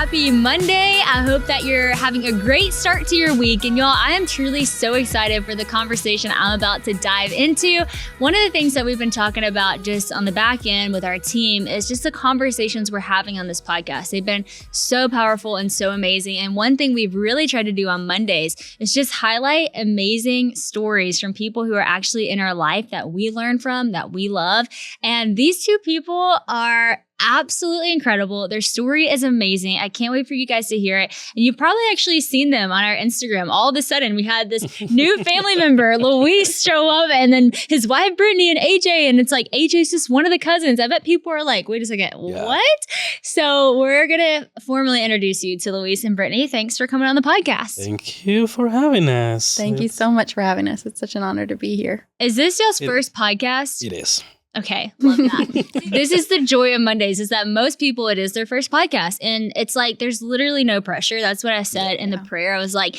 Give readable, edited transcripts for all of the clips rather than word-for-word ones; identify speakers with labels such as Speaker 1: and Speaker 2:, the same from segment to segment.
Speaker 1: happy Monday. I hope that you're having a great start to your week. And y'all, I am truly so excited for the conversation I'm about to dive into. One of the things that we've been talking about just on the back end with our team is just the conversations we're having on this podcast. They've been so powerful and so amazing. And one thing we've really tried to do on Mondays is just highlight amazing stories from people who are actually in our life that we learn from, that we love. And these two people are absolutely incredible. Their story is amazing. I can't wait for you guys to hear it. And you've probably actually seen them on our Instagram. All of a sudden, we had this new family member, Luis, show up, and then his wife, Britney, and AJ. And it's like, AJ's just one of the cousins. I bet people are like, wait a second, what? So we're going to formally introduce you to Luis and Brittany. Thanks for coming on the podcast.
Speaker 2: Thank you for having us.
Speaker 3: Thank you so much for having us. It's such an honor to be here.
Speaker 1: Is this y'all's first podcast?
Speaker 2: It is.
Speaker 1: Okay, love that. This is the joy of Mondays, is that most people, it is their first podcast. And it's like, there's literally no pressure. That's what I said in the prayer. I was like,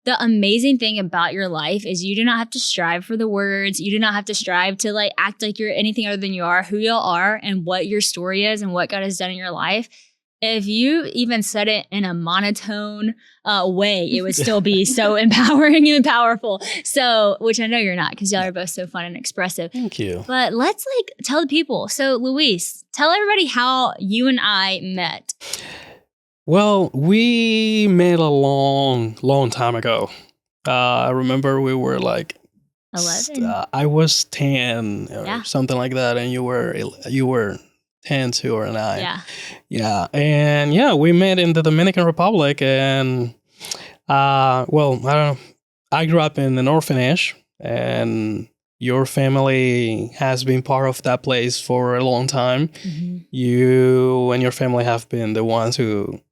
Speaker 1: the amazing thing about your life is you do not have to strive for the words. You do not have to strive to like act like you're anything other than you are, who y'all are and what your story is and what God has done in your life. If you even said it in a monotone way, it would still be so empowering and powerful. So, which I know you're not, because y'all are both so fun and expressive.
Speaker 2: Thank you.
Speaker 1: But let's tell the people. So, Luis, tell everybody how you and I met.
Speaker 2: Well, we met a long time ago. I remember we were like
Speaker 1: 11.
Speaker 2: I was 10 or something like that, and you were 10 too, or 9. Yeah. And we met in the Dominican Republic, and I don't know. I grew up in an orphanage, and your family has been part of that place for a long time. Mm-hmm. You and your family have been the ones who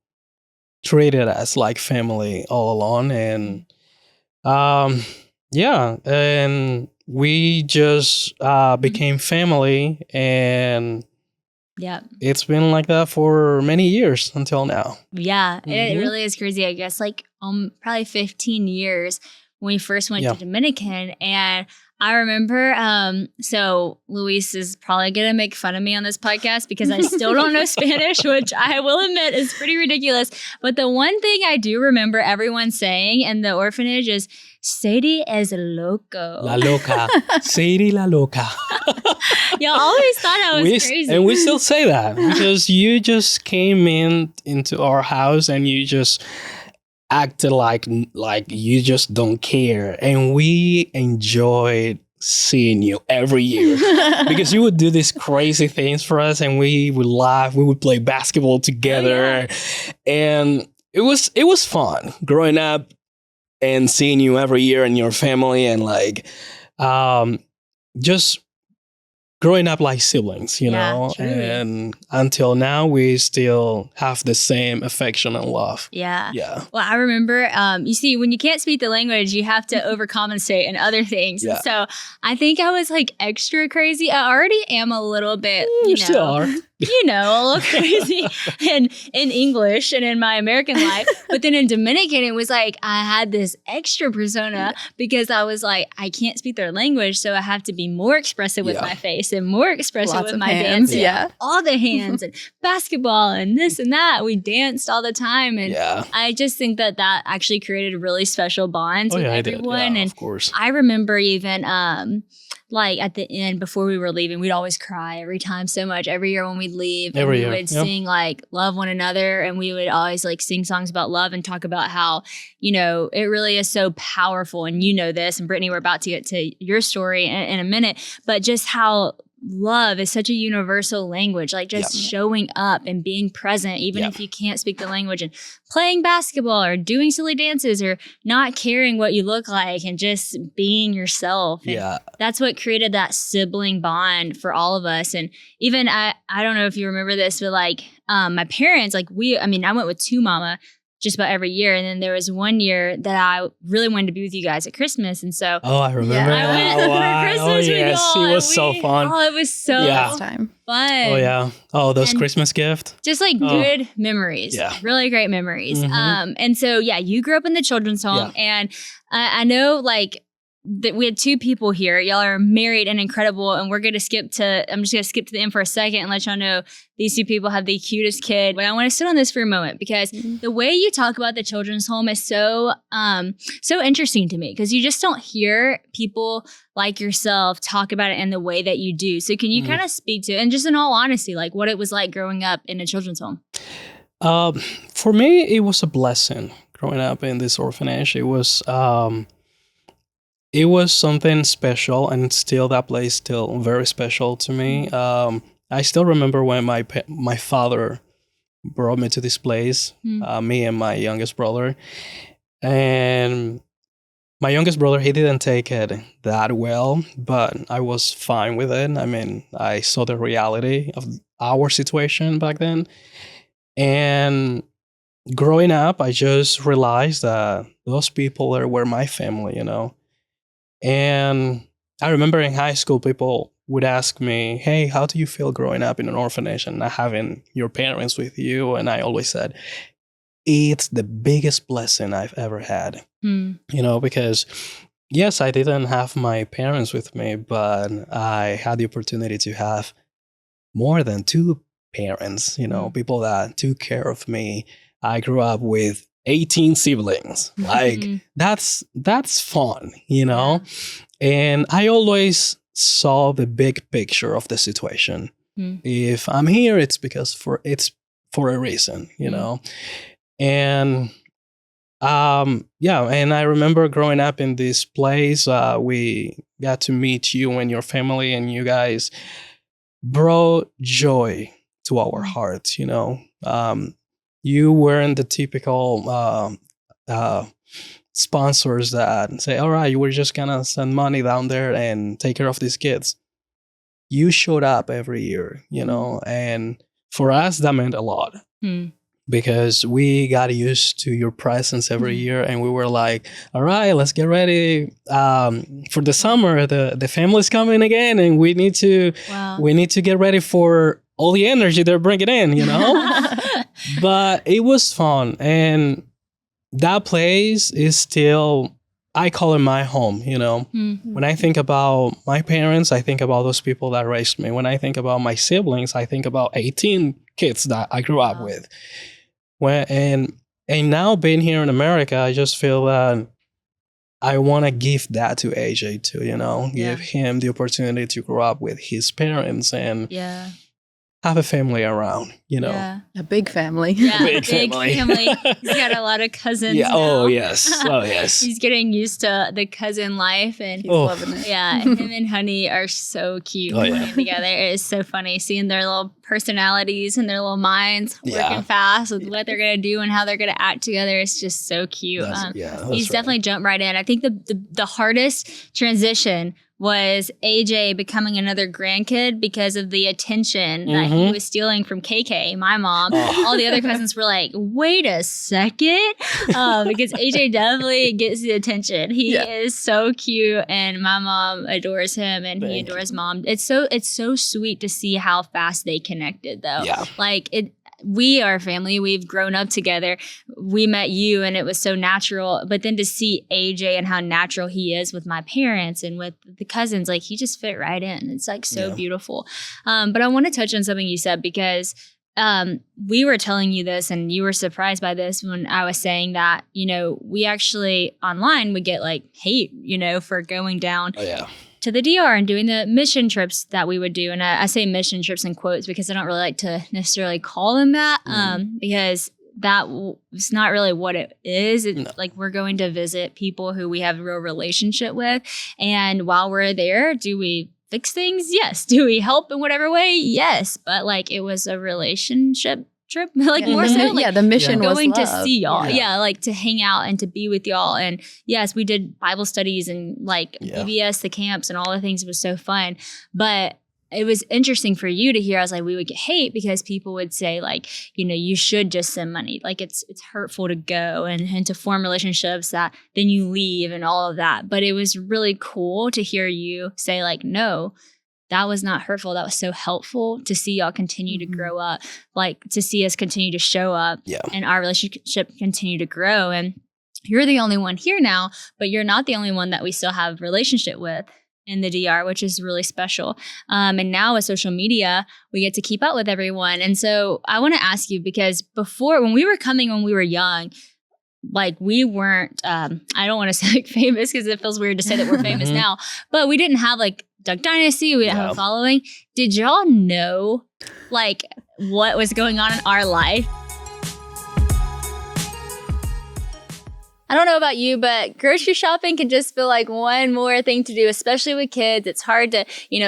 Speaker 2: treated us like family all along, and and we just became family, and it's been like that for many years until now. Yeah,
Speaker 1: It really is crazy. I guess probably 15 years when we first went to Dominican. And I remember, so Luis is probably going to make fun of me on this podcast because I still don't know Spanish, which I will admit is pretty ridiculous. But the one thing I do remember everyone saying in the orphanage is, Sadie es loco.
Speaker 2: La loca. Sadie la loca.
Speaker 1: Y'all always thought I was crazy.
Speaker 2: And we still say that because you just came into our house and you just acted like you just don't care. And we enjoyed seeing you every year because you would do these crazy things for us, and we would laugh. We would play basketball together. And it was fun growing up and seeing you every year and your family, and just growing up like siblings, you know, truly. And until now, we still have the same affection and love. Yeah.
Speaker 1: Well, I remember, you see, when you can't speak the language, you have to overcompensate in other things. Yeah. So I think I was extra crazy. I already am a little bit,
Speaker 2: you still are.
Speaker 1: A little crazy in English and in my American life. But then in Dominican, it was I had this extra persona because I was I can't speak their language. So I have to be more expressive with my face and more expressive with my
Speaker 3: hands.
Speaker 1: dancing. All the hands and basketball and this and that. We danced all the time. And I just think that actually created a really special bond with everyone.
Speaker 2: Yeah, and of course.
Speaker 1: I remember even at the end, before we were leaving, we'd always cry every time so much. Every year when we'd leave, we would sing love one another, and we would always sing songs about love and talk about how, it really is so powerful. And you know this, and Brittany, we're about to get to your story in a minute, but just how love is such a universal language, showing up and being present, even if you can't speak the language, and playing basketball or doing silly dances or not caring what you look like and just being yourself. And that's what created that sibling bond for all of us. And even I don't know if you remember this, but my parents, I went with two mama just about every year. And then there was one year that I really wanted to be with you guys at Christmas. And so
Speaker 2: I remember that.
Speaker 1: I went for Christmas with y'all.
Speaker 2: It was so fun.
Speaker 1: Oh, it was so fun.
Speaker 2: Oh, yeah. Oh, those Christmas gifts.
Speaker 1: Just good memories. Yeah. Really great memories. Mm-hmm. And so, you grew up in the children's home. And I know we had two people here. Y'all are married and incredible. And I'm just going to skip to the end for a second and let y'all know these two people have the cutest kid. But I want to sit on this for a moment because the way you talk about the children's home is so interesting to me, because you just don't hear people like yourself talk about it in the way that you do. So can you kind of speak to, and just in all honesty, like what it was like growing up in a children's home?
Speaker 2: For me, it was a blessing growing up in this orphanage. It was something special, and still that place still very special to me. I still remember when my father brought me to this place, me and my youngest brother. And my youngest brother, he didn't take it that well, but I was fine with it. I mean, I saw the reality of our situation back then. And growing up, I just realized that those people there were my family, you know. And I remember in high school, people would ask me, hey, how do you feel growing up in an orphanage and not having your parents with you? And I always said, it's the biggest blessing I've ever had, you know, because yes, I didn't have my parents with me, but I had the opportunity to have more than two parents, you know, people that took care of me. I grew up with 18 siblings. Like that's fun, you know? And I always saw the big picture of the situation. If I'm here, it's because it's for a reason, you know? And and I remember growing up in this place, we got to meet you and your family, and you guys brought joy to our hearts, you know? You weren't the typical sponsors that say, all right, we're just gonna send money down there and take care of these kids. You showed up every year, you know, and for us, that meant a lot. Because we got used to your presence every year, and we were like, all right, let's get ready for the summer. The family's coming again, and we need to get ready for all the energy they're bringing in, you know? But it was fun, and that place is still, I call it my home, you know? When I think about my parents, I think about those people that raised me. When I think about my siblings, I think about 18 kids that I grew up with. And now being here in America, I just feel that I want to give that to AJ too, you know? Give him the opportunity to grow up with his parents and have a family around, you know?
Speaker 3: Yeah. A big family.
Speaker 1: Yeah, big family. He's got a lot of cousins now.
Speaker 2: Oh, yes. Oh, yes.
Speaker 1: He's getting used to the cousin life, and he's loving it. Yeah, him and Honey are so cute playing together. It is so funny seeing their little personalities and their little minds working fast with what they're going to do and how they're going to act together. It's just so cute. He's definitely jumped right in. I think the hardest transition was AJ becoming another grandkid because of the attention that he was stealing from KK, my mom. All the other cousins were like, wait a second. Because AJ definitely gets the attention. He is so cute, and my mom adores him, and he adores mom. It's so sweet to see how fast they connected, though. Yeah. Like we are family. We've grown up together. We met you, and it was so natural. But then to see AJ and how natural he is with my parents and with the cousins, like he just fit right in. It's like so beautiful. But I want to touch on something you said, because we were telling you this and you were surprised by this when I was saying that, you know, we actually online would get like hate, you know, for going down to the DR and doing the mission trips that we would do. And I say mission trips in quotes because I don't really like to necessarily call them that, because that is not really what it is. It's like we're going to visit people who we have a real relationship with. And while we're there, do we fix things? Yes. Do we help in whatever way? Yes. But like it was a relationship trip, like more so like
Speaker 3: the mission was
Speaker 1: going
Speaker 3: love.
Speaker 1: To see y'all, like to hang out and to be with y'all. And yes, we did Bible studies and like VBS, the camps and all the things. It was so fun, but it was interesting for you to hear. I was like, we would get hate because people would say like, you know, you should just send money. Like it's hurtful to go and to form relationships that then you leave and all of that. But it was really cool to hear you say like, no, that was not hurtful. That was so helpful to see y'all continue to grow up, like to see us continue to show up and our relationship continue to grow. And you're the only one here now, but you're not the only one that we still have a relationship with in the DR, which is really special. And now with social media, we get to keep up with everyone. And so I want to ask you, because before, when we were young, like we weren't, I don't want to say like famous because it feels weird to say that we're famous now, but we didn't have like Duck Dynasty. We didn't have a following. Did y'all know like what was going on in our life? I don't know about you, but grocery shopping can just feel like one more thing to do, especially with kids. It's hard to,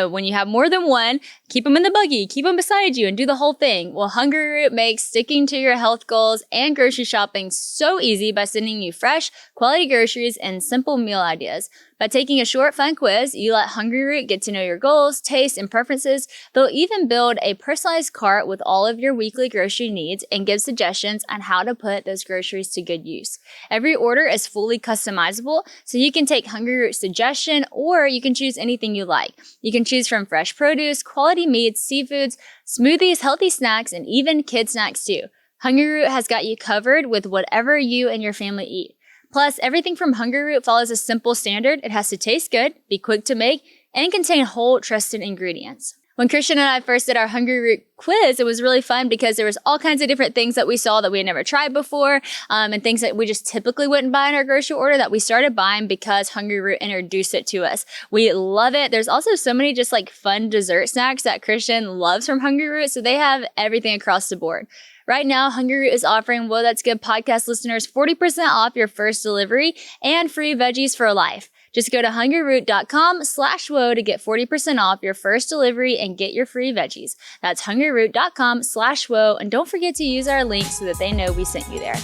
Speaker 1: when you have more than one, keep them in the buggy, keep them beside you and do the whole thing. Well, Hungry Root makes sticking to your health goals and grocery shopping so easy by sending you fresh, quality groceries and simple meal ideas. By taking a short, fun quiz, you let Hungry Root get to know your goals, tastes, and preferences. They'll even build a personalized cart with all of your weekly grocery needs and give suggestions on how to put those groceries to good use. Every order is fully customizable, so you can take Hungry Root's suggestion or you can choose anything you like. You can choose from fresh produce, quality meats, seafoods, smoothies, healthy snacks, and even kid snacks too. Hungry Root has got you covered with whatever you and your family eat. Plus, everything from Hungry Root follows a simple standard. It has to taste good, be quick to make, and contain whole, trusted ingredients. When Christian and I first did our Hungry Root quiz, it was really fun because there was all kinds of different things that we saw that we had never tried before, and things that we just typically wouldn't buy in our grocery order that we started buying because Hungry Root introduced it to us. We love it. There's also so many just like fun dessert snacks that Christian loves from Hungry Root, so they have everything across the board. Right now, Hungry Root is offering Whoa, That's Good podcast listeners 40% off your first delivery and free veggies for life. Just go to hungryroot.com/whoa to get 40% off your first delivery and get your free veggies. That's hungryroot.com/whoa. And don't forget to use our link so that they know we sent you there.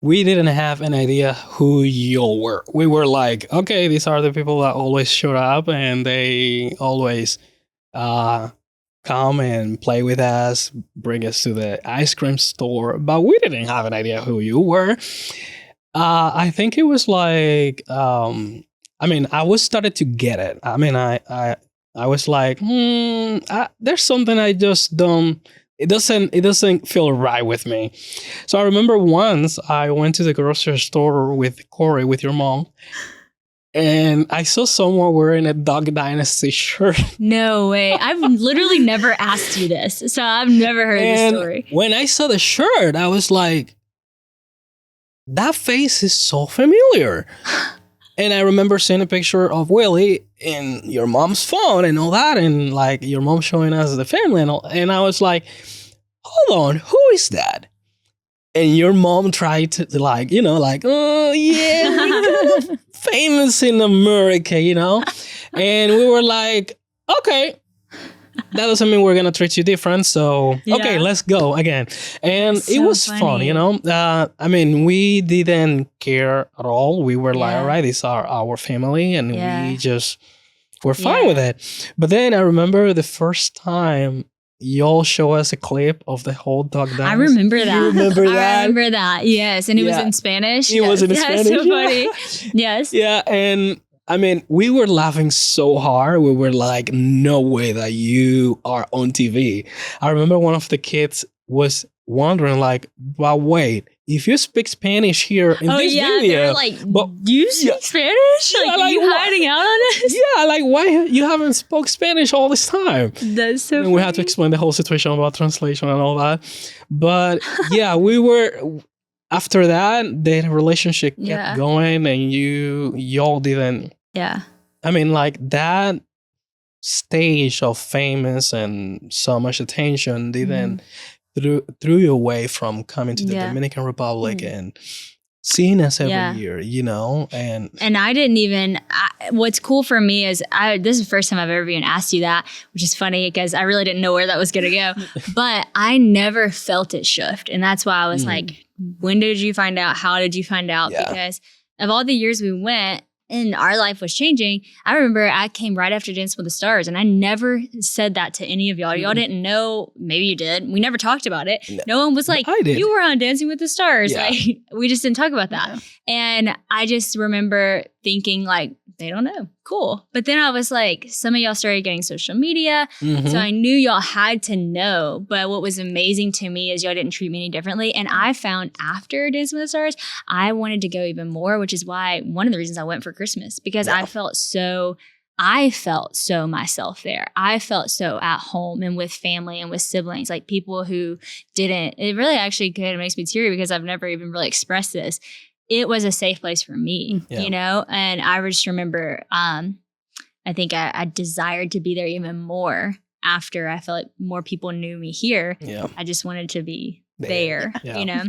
Speaker 2: We didn't have an idea who y'all were. We were like, okay, these are the people that always showed up and they always come and play with us, bring us to the ice cream store, but we didn't have an idea who you were. I think it was like, I was started to get it. I was like, there's something I just don't, it doesn't feel right with me. So I remember once I went to the grocery store with Corey, with your mom, and I saw someone wearing a Duck Dynasty shirt.
Speaker 1: No way. I've literally never asked you this, so I've never heard this story.
Speaker 2: When I saw the shirt, I was like, that face is so familiar. And I remember seeing a picture of Willie in your mom's phone and all that, and like your mom showing us the family and all. And I was like, hold on, who is that? And your mom tried to oh yeah, we're kind of famous in America, And we were like, okay, that doesn't mean we're going to treat you different. So, okay, let's go again. And it was fun, we didn't care at all. We were like, all right, these are our family. And we just were fine with it. But then I remember the first time y'all show us a clip of the whole Duck Dynasty.
Speaker 1: I remember that.
Speaker 2: You remember that?
Speaker 1: I remember that, yes. And it was in Spanish.
Speaker 2: It was in Spanish.
Speaker 1: So funny. Yes.
Speaker 2: Yeah, and we were laughing so hard. We were like, no way that you are on TV. I remember one of the kids was wondering like, but wait, if you speak Spanish here in this video.
Speaker 1: They're like, you speak Spanish? Like, are you hiding out on us?
Speaker 2: Yeah, like why you haven't spoke Spanish all this time?
Speaker 1: That's so funny.
Speaker 2: We had to explain the whole situation about translation and all that. But yeah, we were... After that, the relationship kept going, and y'all didn't.
Speaker 1: Yeah.
Speaker 2: That stage of famous and so much attention didn't threw you away from coming to the Dominican Republic and seeing us every year, And
Speaker 1: I didn't even, what's cool for me is, this is the first time I've ever even asked you that, which is funny because I really didn't know where that was going to go. But I never felt it shift. And that's why I was like, when did you find out? How did you find out?
Speaker 2: Yeah.
Speaker 1: Because of all the years we went and our life was changing, I remember I came right after Dance with the Stars and I never said that to any of y'all. Y'all didn't know. Maybe you did. We never talked about it. No one was like, you were on Dancing with the Stars.
Speaker 2: Yeah.
Speaker 1: Like, we just didn't talk about that. And I just remember thinking like, they don't know. Cool. But then I was like, some of y'all started getting social media. So I knew y'all had to know. But what was amazing to me is y'all didn't treat me any differently. And I found after Dancing with the Stars, I wanted to go even more, which is why one of the reasons I went for Christmas, because I felt so myself there. I felt so at home and with family and with siblings, like people who didn't. It really actually kind of makes me teary because I've never even really expressed this. It was a safe place for me, you know? And I just remember, I think I desired to be there even more after I felt like more people knew me here. Yeah. I just wanted to be there, you know?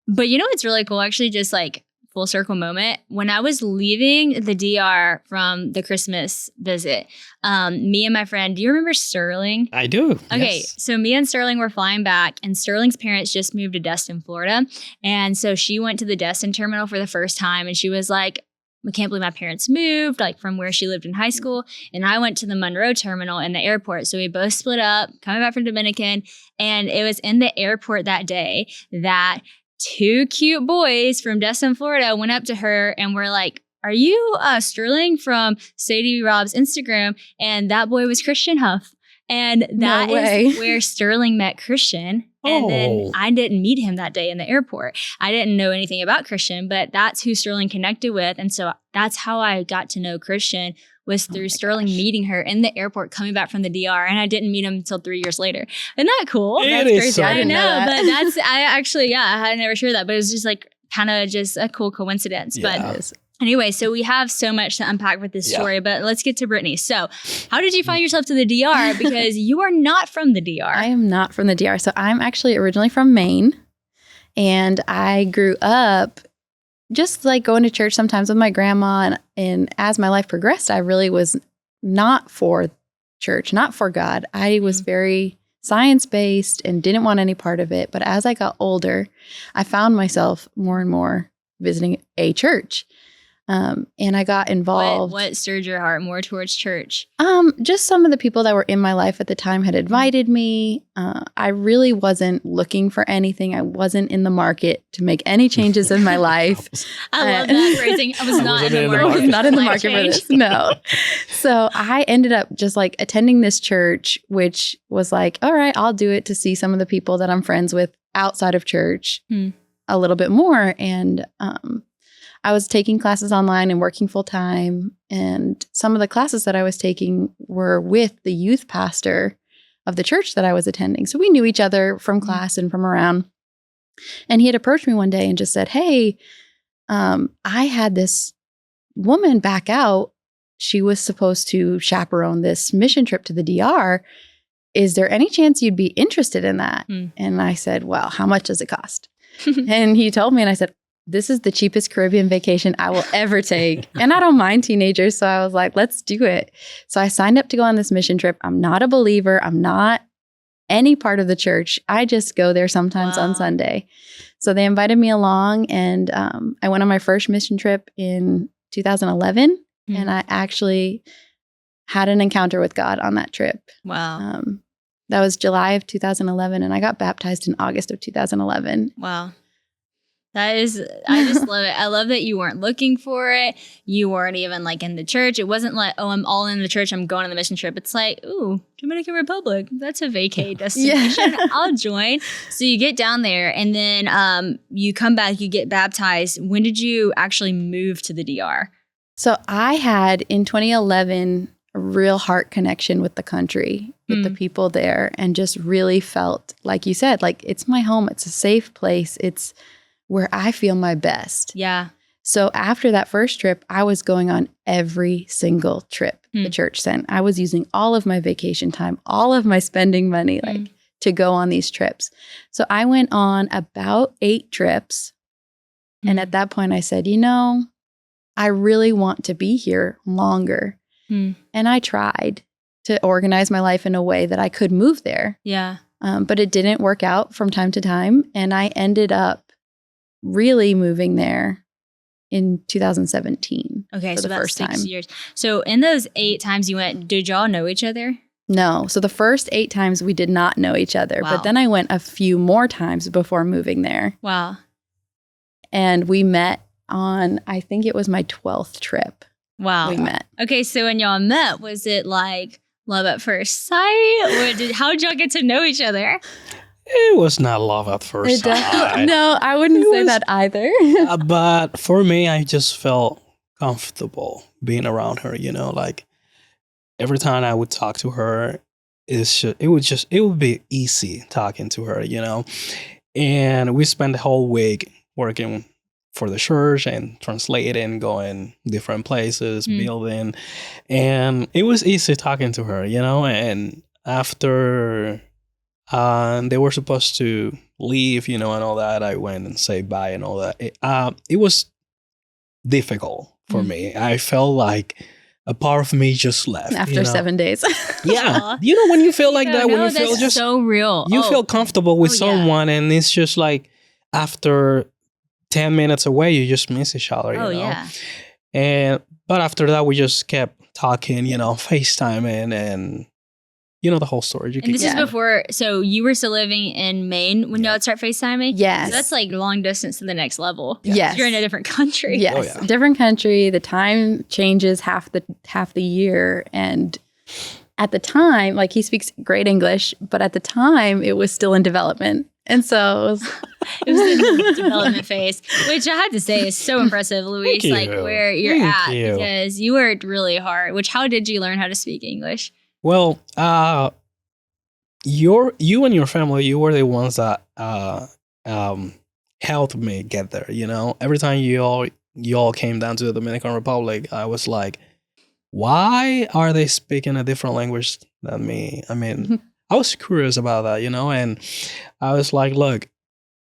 Speaker 1: But you know what's really cool? Actually, just like full circle moment. When I was leaving the DR from the Christmas visit, me and my friend, do you remember Sterling?
Speaker 2: I do.
Speaker 1: Okay, so me and Sterling were flying back, and Sterling's parents just moved to Destin, Florida. And so she went to the Destin terminal for the first time, and she was like, I can't believe my parents moved, like from where she lived in high school. And I went to the Monroe terminal in the airport. So we both split up, coming back from Dominican. And it was in the airport that day that 2 cute boys from Destin, Florida went up to her and were like, are you Sterling from Sadie Rob's Instagram? And that boy was Christian Huff. And that is where Sterling met Christian. And then I didn't meet him that day in the airport. I didn't know anything about Christian, but that's who Sterling connected with. And so that's how I got to know Christian, was through Sterling meeting her in the airport coming back from the DR. And I didn't meet him until 3 years later. Isn't that cool?
Speaker 2: That's crazy.
Speaker 1: So I know, but I had never shared that, but it was just like kind of just a cool coincidence. But anyway, so we have so much to unpack with this story, but let's get to Brittany. So how did you find yourself to the DR? Because you are not from the DR.
Speaker 3: I am not from the DR. So I'm actually originally from Maine, and I grew up just like going to church sometimes with my grandma. And as my life progressed, I really was not for church, not for God. I was very science-based and didn't want any part of it. But as I got older, I found myself more and more visiting a church. And I got involved.
Speaker 1: What stirred your heart more towards church?
Speaker 3: Just some of the people that were in my life at the time had invited me. I really wasn't looking for anything. I wasn't in the market to make any changes in my life.
Speaker 1: I love that phrasing. I was not in the market.
Speaker 3: I was not in the market for this. No. So I ended up just like attending this church, which was like, all right, I'll do it to see some of the people that I'm friends with outside of church a little bit more. And, I was taking classes online and working full time. And some of the classes that I was taking were with the youth pastor of the church that I was attending. So we knew each other from class and from around. And he had approached me one day and just said, hey, I had this woman back out. She was supposed to chaperone this mission trip to the DR. Is there any chance you'd be interested in that? And I said, well, how much does it cost? And he told me, and I said, this is the cheapest Caribbean vacation I will ever take. And I don't mind teenagers. So I was like, let's do it. So I signed up to go on this mission trip. I'm not a believer. I'm not any part of the church. I just go there sometimes on Sunday. So they invited me along, and I went on my first mission trip in 2011. And I actually had an encounter with God on that trip.
Speaker 1: Wow.
Speaker 3: That was July of 2011. And I got baptized in August of 2011.
Speaker 1: Wow. I just love it. I love that you weren't looking for it. You weren't even like in the church. It wasn't like, oh, I'm all in the church. I'm going on the mission trip. It's like, ooh, Dominican Republic. That's a vacay destination. I'll join. So you get down there, and then you come back, you get baptized. When did you actually move to the DR?
Speaker 3: So I had in 2011 a real heart connection with the country, with the people there, and just really felt, like you said, like it's my home. It's a safe place. It's where I feel my best.
Speaker 1: Yeah.
Speaker 3: So after that first trip, I was going on every single trip the church sent. I was using all of my vacation time, all of my spending money, like to go on these trips. So I went on about 8 trips. And at that point I said, you know, I really want to be here longer. And I tried to organize my life in a way that I could move there.
Speaker 1: Yeah.
Speaker 3: But it didn't work out from time to time. And I ended up really moving there in 2017.
Speaker 1: Okay,
Speaker 3: for
Speaker 1: so
Speaker 3: the
Speaker 1: that's
Speaker 3: first
Speaker 1: 6
Speaker 3: time.
Speaker 1: years. So in those 8 times you went, did y'all know each other?
Speaker 3: No. So the first 8 times we did not know each other.
Speaker 1: Wow.
Speaker 3: But then I went a few more times before moving there.
Speaker 1: Wow.
Speaker 3: And we met on, I think it was my 12th trip.
Speaker 1: Wow.
Speaker 3: We met.
Speaker 1: Okay, so when y'all met, was it like love at first sight? How did y'all get to know each other?
Speaker 2: It was not love at first sight.
Speaker 3: No, I wouldn't say that either.
Speaker 2: But for me, I just felt comfortable being around her, like every time I would talk to her, it would be easy talking to her, and we spent the whole week working for the church and translating, going different places, building, and it was easy talking to her, and after they were supposed to leave, and all that, I went and said bye and all that. It was difficult for me. I felt like a part of me just left.
Speaker 3: After 7 days.
Speaker 2: Yeah. When you feel like that, when you feel just
Speaker 1: so real.
Speaker 2: You feel comfortable with someone, and it's just like after 10 minutes away, you just miss each other, yeah. But after that, we just kept talking, FaceTiming, and the whole story.
Speaker 1: And this is before, so you were still living in Maine when y'all would start FaceTiming?
Speaker 3: Yes.
Speaker 1: So that's like long distance to the next level.
Speaker 3: Yes.
Speaker 1: You're in a different country.
Speaker 3: Yes. Different country. The time changes half the year. And at the time, like, he speaks great English, but at the time it was still in development. And so
Speaker 1: it was the development phase, which I had to say is so impressive, Luis, like where you're at, because you worked really hard. How did you learn how to speak English?
Speaker 2: Well, you and your family, you were the ones that helped me get there. Every time you all came down to the Dominican Republic, I was like, why are they speaking a different language than me? I mean, I was curious about that, and I was like, look,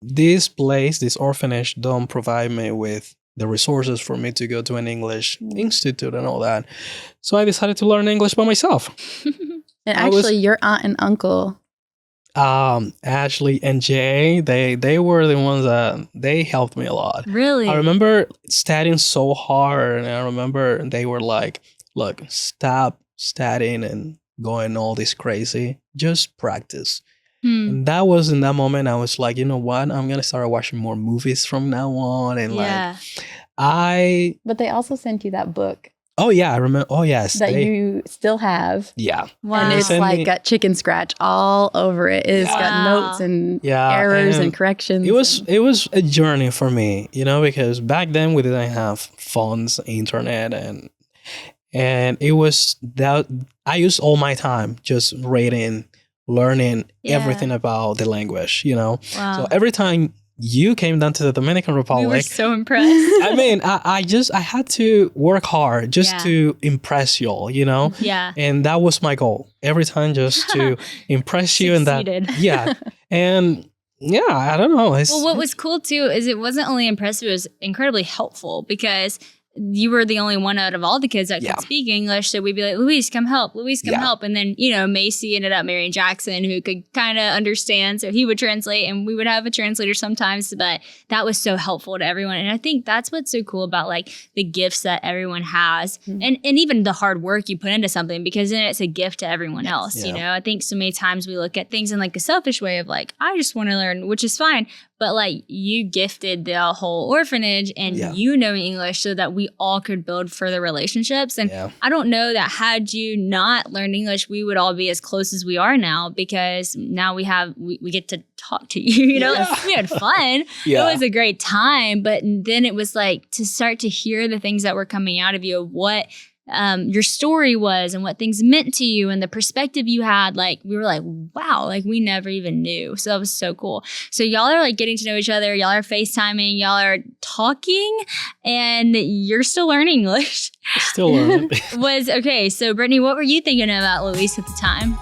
Speaker 2: this place, this orphanage, don't provide me with the resources for me to go to an English institute and all that. So I decided to learn English by myself.
Speaker 3: And actually, your aunt and uncle,
Speaker 2: Ashley and Jay, they were the ones that they helped me a lot.
Speaker 1: Really?
Speaker 2: I remember studying so hard, and I remember they were like, look, stop studying and going all this crazy. Just practice. And that was in that moment, I was like, you know what? I'm going to start watching more movies from now on. And
Speaker 3: But they also sent you that book.
Speaker 2: Oh, yeah. I remember. Oh, yes.
Speaker 3: That you still have.
Speaker 2: Yeah.
Speaker 1: Wow.
Speaker 3: And it's like got chicken scratch all over it. It's got notes and errors and corrections.
Speaker 2: It was a journey for me, because back then we didn't have phones, internet, and it was that I used all my time just reading, learning everything about the language, Wow. So every time you came down to the Dominican Republic,
Speaker 1: we were so impressed.
Speaker 2: I mean, I had to work hard just to impress y'all,
Speaker 1: Yeah.
Speaker 2: And that was my goal every time, just to impress you. And that, and I don't know.
Speaker 1: Well, what was cool too is it wasn't only impressive; it was incredibly helpful because you were the only one out of all the kids that could speak English. So we'd be like, Luis, come help. Luis, come help. And then, Macy ended up marrying Jackson, who could kind of understand. So he would translate, and we would have a translator sometimes. But that was so helpful to everyone. And I think that's what's so cool about like the gifts that everyone has and even the hard work you put into something, because then it's a gift to everyone else. I think so many times we look at things in like a selfish way of like, I just want to learn, which is fine. But like you gifted the whole orphanage and you knowing English so that we all could build further relationships. And I don't know that had you not learned English, we would all be as close as we are now, because now we get to talk to you, we had fun. It was a great time. But then it was like to start to hear the things that were coming out of you, of what your story was and what things meant to you and the perspective you had. Like we were like, wow, like we never even knew. So that was so cool. So y'all are like getting to know each other. Y'all are FaceTiming. Y'all are talking, and you're still learning English.
Speaker 2: Still learning.
Speaker 1: Okay. So Brittany, what were you thinking about Luis at the time?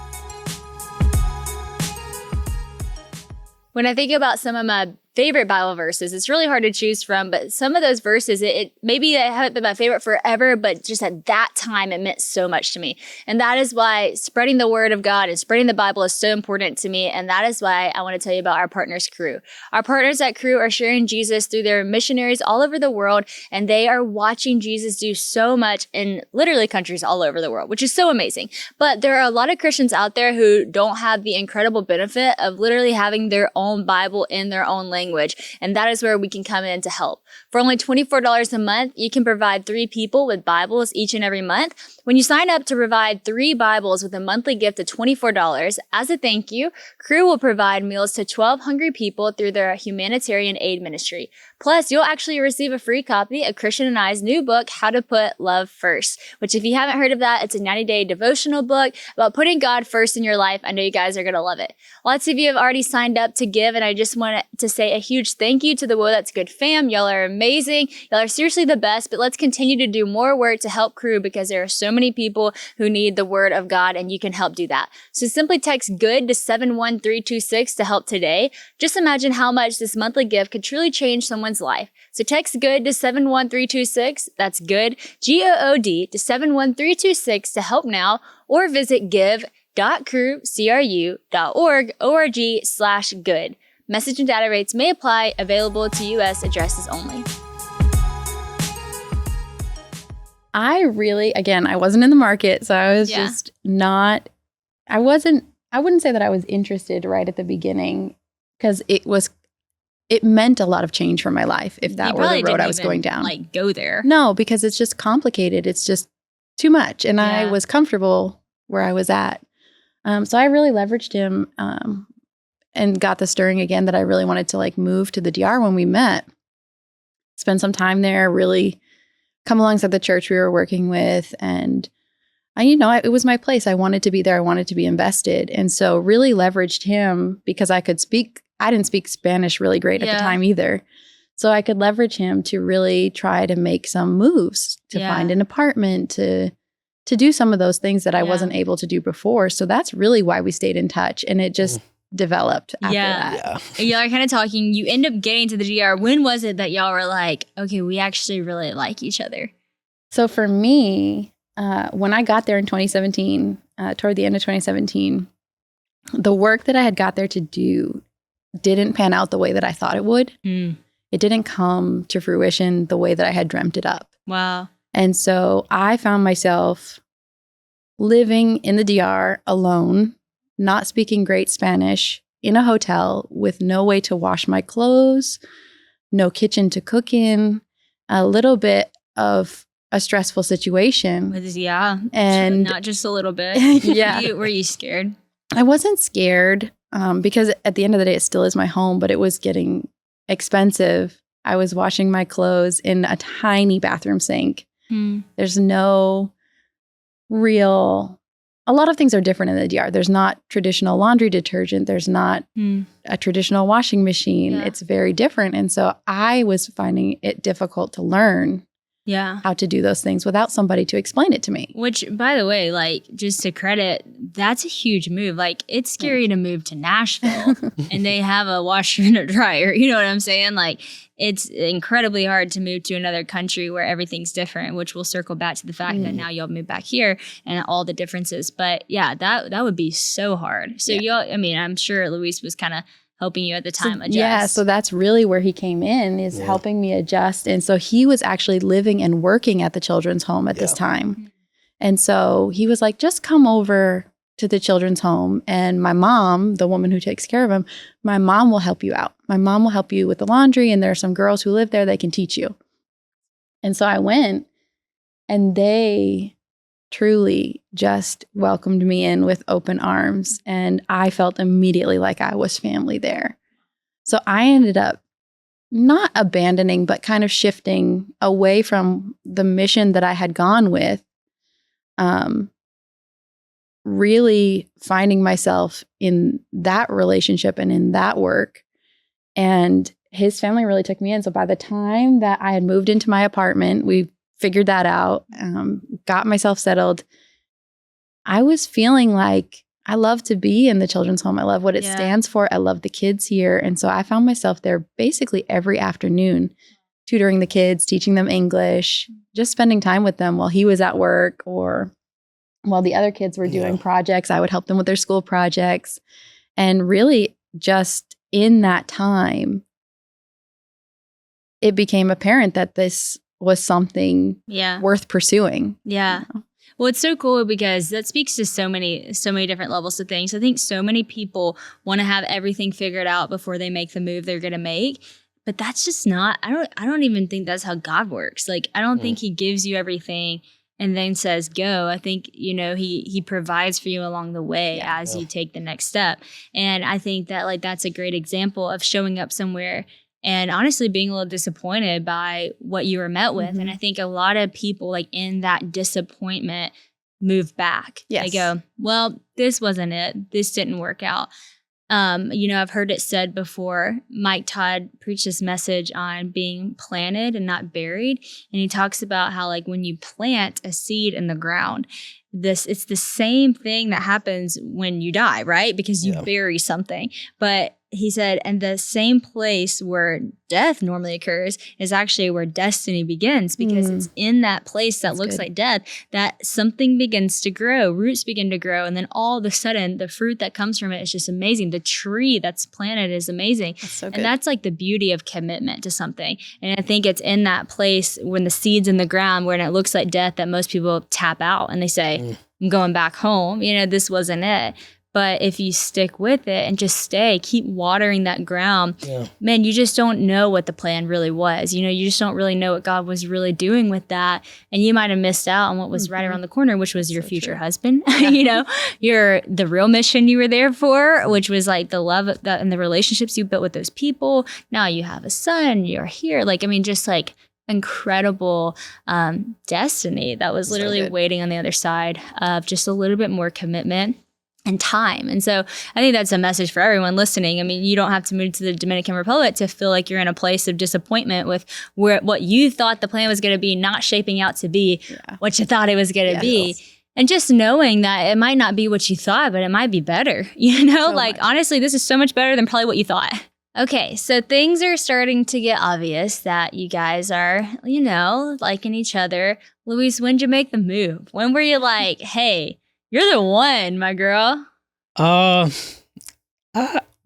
Speaker 1: When I think about some of my favorite Bible verses, it's really hard to choose from, but some of those verses, maybe they haven't been my favorite forever, but just at that time, it meant so much to me. And that is why spreading the word of God and spreading the Bible is so important to me. And that is why I want to tell you about our Partners Crew. Our partners at Crew are sharing Jesus through their missionaries all over the world, and they are watching Jesus do so much in literally countries all over the world, which is so amazing. But there are a lot of Christians out there who don't have the incredible benefit of literally having their own Bible in their own language language. And that is where we can come in to help. For only $24 a month, you can provide 3 people with Bibles each and every month. When you sign up to provide 3 Bibles with a monthly gift of $24, as a thank you, Cru will provide meals to 12 hungry people through their humanitarian aid ministry. Plus, you'll actually receive a free copy of Christian and I's new book, How to Put Love First, which if you haven't heard of that, it's a 90-day devotional book about putting God first in your life. I know you guys are going to love it. Lots of you have already signed up to give, and I just want to say a huge thank you to the Whoa That's Good fam. Y'all are amazing. Y'all are seriously the best, but let's continue to do more work to help Cru because there are so many people who need the word of God, and you can help do that. So simply text GOOD to 71326 to help today. Just imagine how much this monthly gift could truly change someone's life. So text GOOD to 71326. That's GOOD, GOOD, to 71326 to help now, or visit give.cru.org/good. Message and data rates may apply, available to U.S. addresses only.
Speaker 3: I wasn't in the market, so I was just not, I wouldn't say that I was interested right at the beginning because it meant a lot of change for my life if that were the road I was going down.
Speaker 1: Like go there.
Speaker 3: No, because it's just complicated. It's just too much. And I was comfortable where I was at. So I really leveraged him and got the stirring again that I really wanted to like move to the DR when we met, spend some time there, really come alongside the church we were working with. And it was my place. I wanted to be there. I wanted to be invested. And so really leveraged him because I didn't speak Spanish really great at the time either. So I could leverage him to really try to make some moves, to find an apartment, to do some of those things that I wasn't able to do before. So that's really why we stayed in touch. And it just developed after that.
Speaker 1: Y'all are kind of talking. You end up getting to the DR. When was it that y'all were like, okay, we actually really like each other?
Speaker 3: So for me, when I got there in 2017, toward the end of 2017, the work that I had got there to do didn't pan out the way that I thought it would. It didn't come to fruition the way that I had dreamt it up.
Speaker 1: Wow.
Speaker 3: And so I found myself living in the DR alone, not speaking great Spanish, in a hotel with no way to wash my clothes, no kitchen to cook in, a little bit of a stressful situation.
Speaker 1: And not just a little bit. Were you scared?
Speaker 3: I wasn't scared because at the end of the day, it still is my home, but it was getting expensive. I was washing my clothes in a tiny bathroom sink. There's no real, a lot of things are different in the DR. There's not traditional laundry detergent. There's not a traditional washing machine. It's very different. And so I was finding it difficult to learn how to do those things without somebody to explain it to me.
Speaker 1: Which, by the way, like, just to credit, that's a huge move. Like, it's scary to move to Nashville and they have a washer and a dryer. You know what I'm saying? Like, it's incredibly hard to move to another country where everything's different, which will circle back to the fact that now y'all move back here and all the differences. But yeah, that would be so hard. So y'all, I'm sure Luis was kind of helping you at the time adjust.
Speaker 3: Yeah, so that's really where he came in, is helping me adjust. And so he was actually living and working at the children's home at this time. And so he was like, just come over to the children's home, and my mom, the woman who takes care of him, my mom will help you out. My mom will help you with the laundry, and there are some girls who live there, they can teach you. And so I went, and they truly just welcomed me in with open arms, and I felt immediately like I was family there. So I ended up not abandoning, but kind of shifting away from the mission that I had gone with, really finding myself in that relationship and in that work. And his family really took me in. So by the time that I had moved into my apartment, we figured that out, got myself settled, I was feeling like I love to be in the children's home. I love what it stands for. I love the kids here. And so I found myself there basically every afternoon, tutoring the kids, teaching them English, just spending time with them while he was at work, or while the other kids were doing projects. I would help them with their school projects. And really just in that time, it became apparent that this was something worth pursuing.
Speaker 1: Yeah. Well, it's so cool because that speaks to so many different levels of things. I think so many people want to have everything figured out before they make the move they're going to make. But that's just not, I don't even think that's how God works. Like, I don't think he gives you everything and then says, go. I think, he provides for you along the way as you take the next step. And I think that like, that's a great example of showing up somewhere and honestly being a little disappointed by what you were met with. And I think a lot of people like in that disappointment move back.
Speaker 3: Yes.
Speaker 1: They go, well, this wasn't it. This didn't work out. I've heard it said before, Mike Todd preached this message on being planted and not buried. And he talks about how like when you plant a seed in the ground, it's the same thing that happens when you die, right? Because you bury something. But he said, and the same place where death normally occurs is actually where destiny begins, because it's in that place that looks like death that something begins to grow, roots begin to grow. And then all of a sudden, the fruit that comes from it is just amazing. The tree that's planted is amazing. That's so good. And that's like the beauty of commitment to something. And I think it's in that place when the seed's in the ground, when it looks like death, that most people tap out and they say, I'm going back home. This wasn't it. But if you stick with it and just keep watering that ground, man, you just don't know what the plan really was. You just don't really know what God was really doing with that. And you might have missed out on what was right around the corner, which was your future husband, the real mission you were there for, which was like the love and the relationships you built with those people. Now you have a son, you're here. Just like incredible destiny that was literally waiting on the other side of just a little bit more commitment and time. And so I think that's a message for everyone listening. I mean, you don't have to move to the Dominican Republic to feel like you're in a place of disappointment with what you thought the plan was going to be not shaping out to be what you thought it was going to be. And just knowing that it might not be what you thought, but it might be better. Honestly, this is so much better than probably what you thought. Okay, so things are starting to get obvious that you guys are, liking each other. Luis, when did you make the move? When were you like, hey, you're the one, my girl?
Speaker 2: I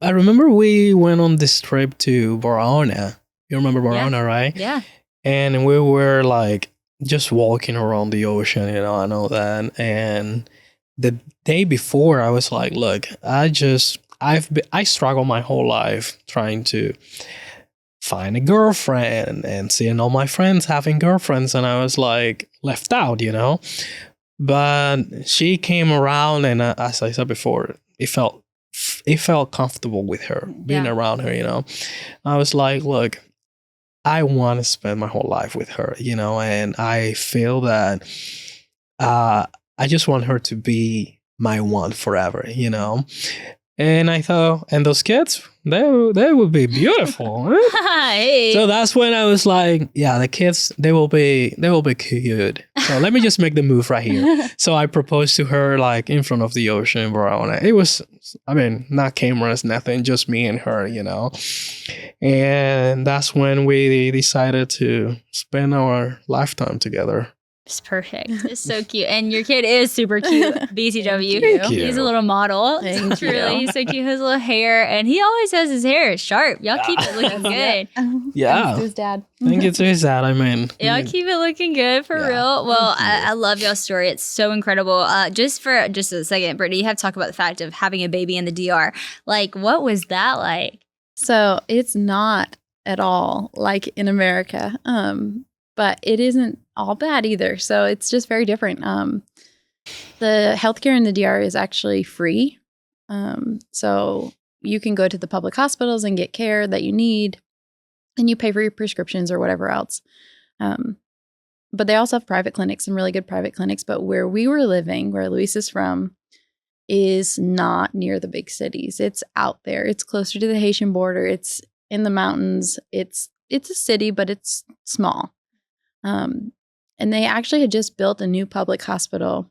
Speaker 2: remember we went on this trip to Barahona. You remember Barahona, right?
Speaker 1: Yeah.
Speaker 2: And we were like just walking around the ocean, I know that. And the day before, I was like, look, I struggled my whole life trying to find a girlfriend and seeing all my friends having girlfriends. And I was like left out, But she came around, and as I said before, it felt comfortable with her, being around her, I was like, look, I want to spend my whole life with her, and I feel that I just want her to be my one forever, And I thought, and those kids, they would be beautiful.
Speaker 1: Hey.
Speaker 2: So that's when I was like, yeah, the kids, they will be cute. So let me just make the move right here. So I proposed to her like in front of the ocean. It was, not cameras, nothing, just me and her, And that's when we decided to spend our lifetime together.
Speaker 1: It's perfect. It's so cute. And your kid is super cute. BCW. He's a little model. Truly. He's so cute. His little hair. And he always has his hair sharp. Y'all keep it looking good.
Speaker 2: Yeah.
Speaker 3: Thanks to his dad.
Speaker 2: Thank you to his dad,
Speaker 1: Y'all keep it looking good for real. Well, I love y'all's story. It's so incredible. Just a second, Brittany, you have to talk about the fact of having a baby in the DR. Like, what was that like?
Speaker 3: So it's not at all like in America. But it isn't all bad either. So it's just very different. The healthcare in the DR is actually free. So you can go to the public hospitals and get care that you need, and you pay for your prescriptions or whatever else. But they also have private clinics, some really good private clinics. But where we were living, where Luis is from, is not near the big cities. It's out there. It's closer to the Haitian border. It's in the mountains. It's a city, but it's small. And they actually had just built a new public hospital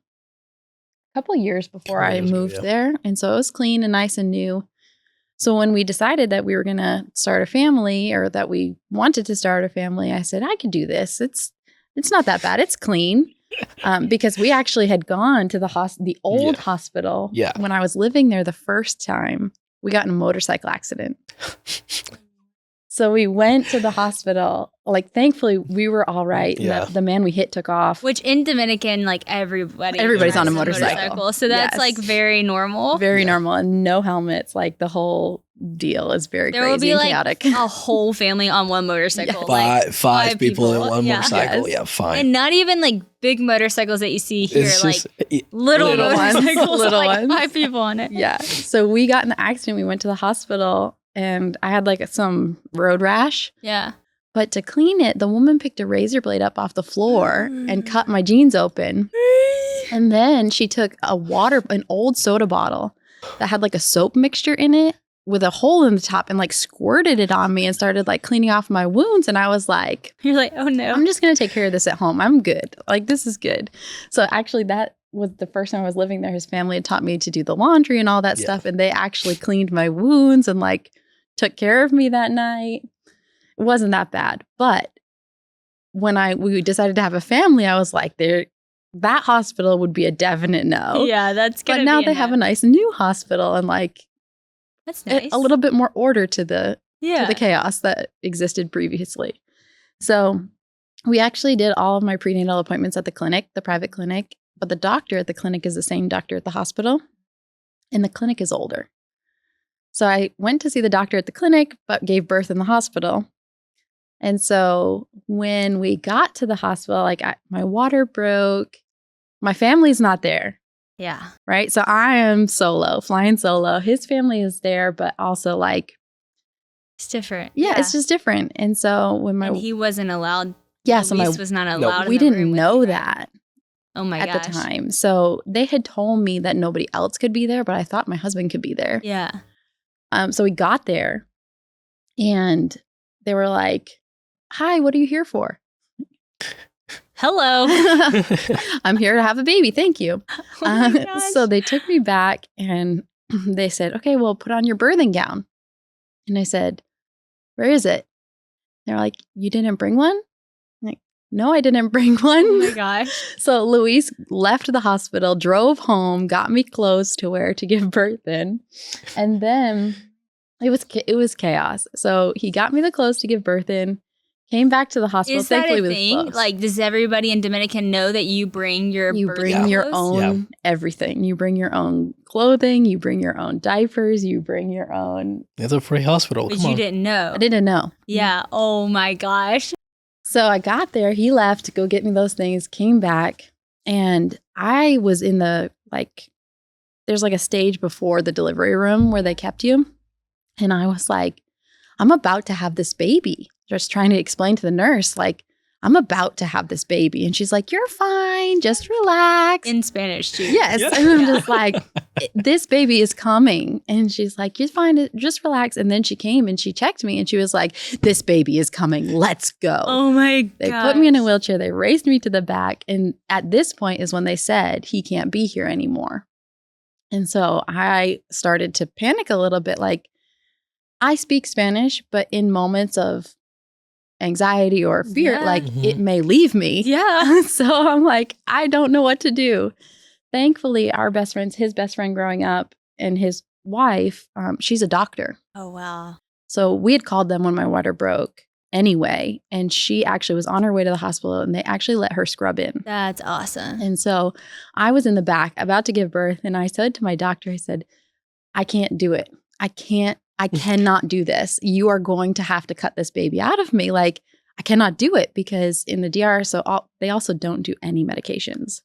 Speaker 3: a couple of years before I moved there. And so it was clean and nice and new. So when we decided that we were going to start a family, or that we wanted to start a family, I said, I could do this. It's not that bad. It's clean. Because we actually had gone to the old hospital when I was living there the first time. We got in a motorcycle accident. So we went to the hospital. Like, thankfully, we were all right.
Speaker 2: Yeah.
Speaker 3: The man we hit took off.
Speaker 1: Which in Dominican, like everybody's
Speaker 3: on a motorcycle.
Speaker 1: So that's like very normal.
Speaker 3: Very normal. And no helmets. Like the whole deal is very
Speaker 1: there will
Speaker 3: crazy
Speaker 1: be
Speaker 3: and
Speaker 1: like
Speaker 3: chaotic.
Speaker 1: a whole family on one motorcycle.
Speaker 2: Like five people in one
Speaker 1: Yeah.
Speaker 2: motorcycle. Yeah, fine.
Speaker 1: And not even like big motorcycles that you see here,
Speaker 2: It's
Speaker 1: like
Speaker 2: just
Speaker 1: little
Speaker 3: ones.
Speaker 1: motorcycles,
Speaker 3: Little
Speaker 1: like
Speaker 3: ones.
Speaker 1: 5 people on it.
Speaker 3: Yeah. So we got in the accident. We went to the hospital and I had like some road rash.
Speaker 1: Yeah.
Speaker 3: But to clean it, the woman picked a razor blade up off the floor and cut my jeans open. And then she took an old soda bottle that had like a soap mixture in it with a hole in the top and like squirted it on me and started like cleaning off my wounds. And I was like,
Speaker 1: You're like, oh no.
Speaker 3: I'm just going to take care of this at home. I'm good. Like, this is good. So actually that was the first time I was living there. His family had taught me to do the laundry and all that stuff. And they actually cleaned my wounds and like took care of me that night. It wasn't that bad. But when we decided to have a family, I was like, that hospital would be a definite no.
Speaker 1: Yeah, that's good.
Speaker 3: But now they have a nice new hospital and like
Speaker 1: that's nice.
Speaker 3: a little bit more order to the
Speaker 1: yeah.
Speaker 3: chaos that existed previously. So we actually did all of my prenatal appointments at the clinic, the private clinic, but the doctor at the clinic is the same doctor at the hospital, and the clinic is older. So I went to see the doctor at the clinic, but gave birth in the hospital. And so when we got to the hospital, like my water broke, my family's not there.
Speaker 1: Yeah.
Speaker 3: Right. So I am solo, flying solo. His family is there, but also like.
Speaker 1: It's different.
Speaker 3: Yeah, it's just different. And so when
Speaker 1: and he wasn't allowed.
Speaker 3: Yeah. So
Speaker 1: Luis was not allowed.
Speaker 3: No, we didn't know that.
Speaker 1: Oh my gosh.
Speaker 3: At the time. So they had told me that nobody else could be there, but I thought my husband could be there.
Speaker 1: Yeah.
Speaker 3: So we got there and they were like, hi, what are you here for?
Speaker 1: Hello.
Speaker 3: I'm here to have a baby. Thank you.
Speaker 1: Oh my gosh.
Speaker 3: So they took me back and they said, okay, well, put on your birthing gown. And I said, where is it? They're like, you didn't bring one? I'm like, no, I didn't bring one.
Speaker 1: Oh my gosh.
Speaker 3: So Luis left the hospital, drove home, got me clothes to wear to give birth in. And then it was chaos. So he got me the clothes to give birth in. Came back to the hospital.
Speaker 1: Is that
Speaker 3: thankfully
Speaker 1: a
Speaker 3: with
Speaker 1: thing?
Speaker 3: clothes.
Speaker 1: Like, does everybody in Dominican know that you bring your
Speaker 3: your own everything? You bring your own clothing. You bring your own diapers. You bring your own.
Speaker 2: It's a free hospital.
Speaker 1: But you didn't know.
Speaker 3: I didn't know.
Speaker 1: Yeah. Oh my gosh.
Speaker 3: So I got there. He left to go get me those things. Came back, and I was in the there's like a stage before the delivery room where they kept you, and I was like, I'm about to have this baby. Just trying to explain to the nurse, like, I'm about to have this baby. And she's like, you're fine. Just relax.
Speaker 1: In Spanish, too.
Speaker 3: Yes.
Speaker 2: Yeah.
Speaker 3: And I'm just like, this baby is coming. And she's like, you're fine. Just relax. And then she came and she checked me and she was like, this baby is coming. Let's go.
Speaker 1: Oh my God.
Speaker 3: They put me in a wheelchair. They raised me to the back. And at this point is when they said, he can't be here anymore. And so I started to panic a little bit. Like, I speak Spanish, but in moments of anxiety or fear, it may leave me.
Speaker 1: Yeah.
Speaker 3: So I'm like, I don't know what to do. Thankfully, his best friend growing up and his wife, she's a doctor.
Speaker 1: Oh, wow.
Speaker 3: So we had called them when my water broke anyway. And she actually was on her way to the hospital and they actually let her scrub in.
Speaker 1: That's awesome.
Speaker 3: And so I was in the back about to give birth. And I said to my doctor, I said, I can't do it. I cannot do this. You are going to have to cut this baby out of me. Like, I cannot do it because in the DR, they also don't do any medications.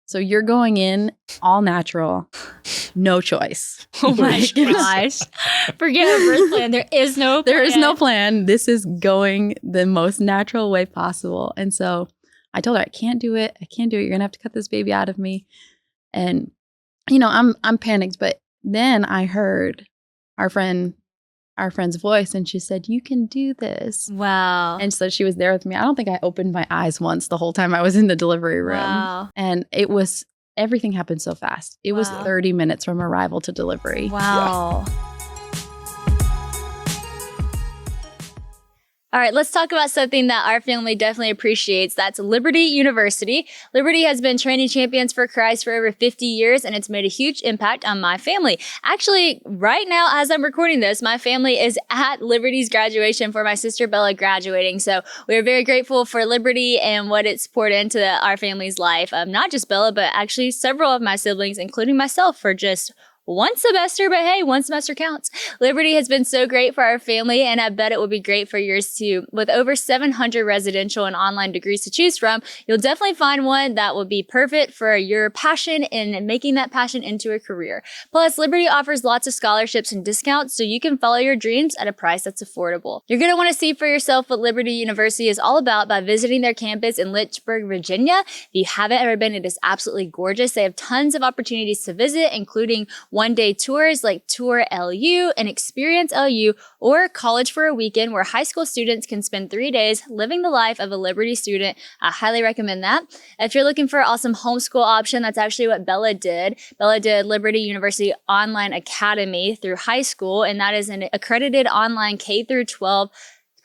Speaker 3: So you're going in all natural, no choice.
Speaker 1: Oh my gosh. Forget a birth plan. There is no plan.
Speaker 3: There is no plan. This is going the most natural way possible. And so I told her, I can't do it. You're going to have to cut this baby out of me. And, I'm panicked. But then I heard our friend's voice and she said, you can do this.
Speaker 1: Wow.
Speaker 3: And so she was there with me. I don't think I opened my eyes once the whole time I was in the delivery room.
Speaker 1: Wow.
Speaker 3: And everything happened so fast. It was 30 minutes from arrival to delivery.
Speaker 1: Wow.
Speaker 3: Yeah.
Speaker 1: All right, let's talk about something that our family definitely appreciates. That's Liberty University. Liberty has been training champions for Christ for over 50 years, and it's made a huge impact on my family. Actually, right now, as I'm recording this, my family is at Liberty's graduation for my sister Bella graduating. So we are very grateful for Liberty and what it's poured into our family's life. Not just Bella, but actually several of my siblings, including myself, for just one semester, but hey, one semester counts. Liberty has been so great for our family, and I bet it will be great for yours too. With over 700 residential and online degrees to choose from, you'll definitely find one that will be perfect for your passion and making that passion into a career. Plus, Liberty offers lots of scholarships and discounts, so you can follow your dreams at a price that's affordable. You're going to want to see for yourself what Liberty University is all about by visiting their campus in Lynchburg, Virginia. If you haven't ever been, it is absolutely gorgeous. They have tons of opportunities to visit, including one-day tours like Tour LU and Experience LU, or College for a Weekend, where high school students can spend 3 days living the life of a Liberty student. I highly recommend that. If you're looking for an awesome homeschool option, that's actually what Bella did. Bella did Liberty University Online Academy through high school, and that is an accredited online K-12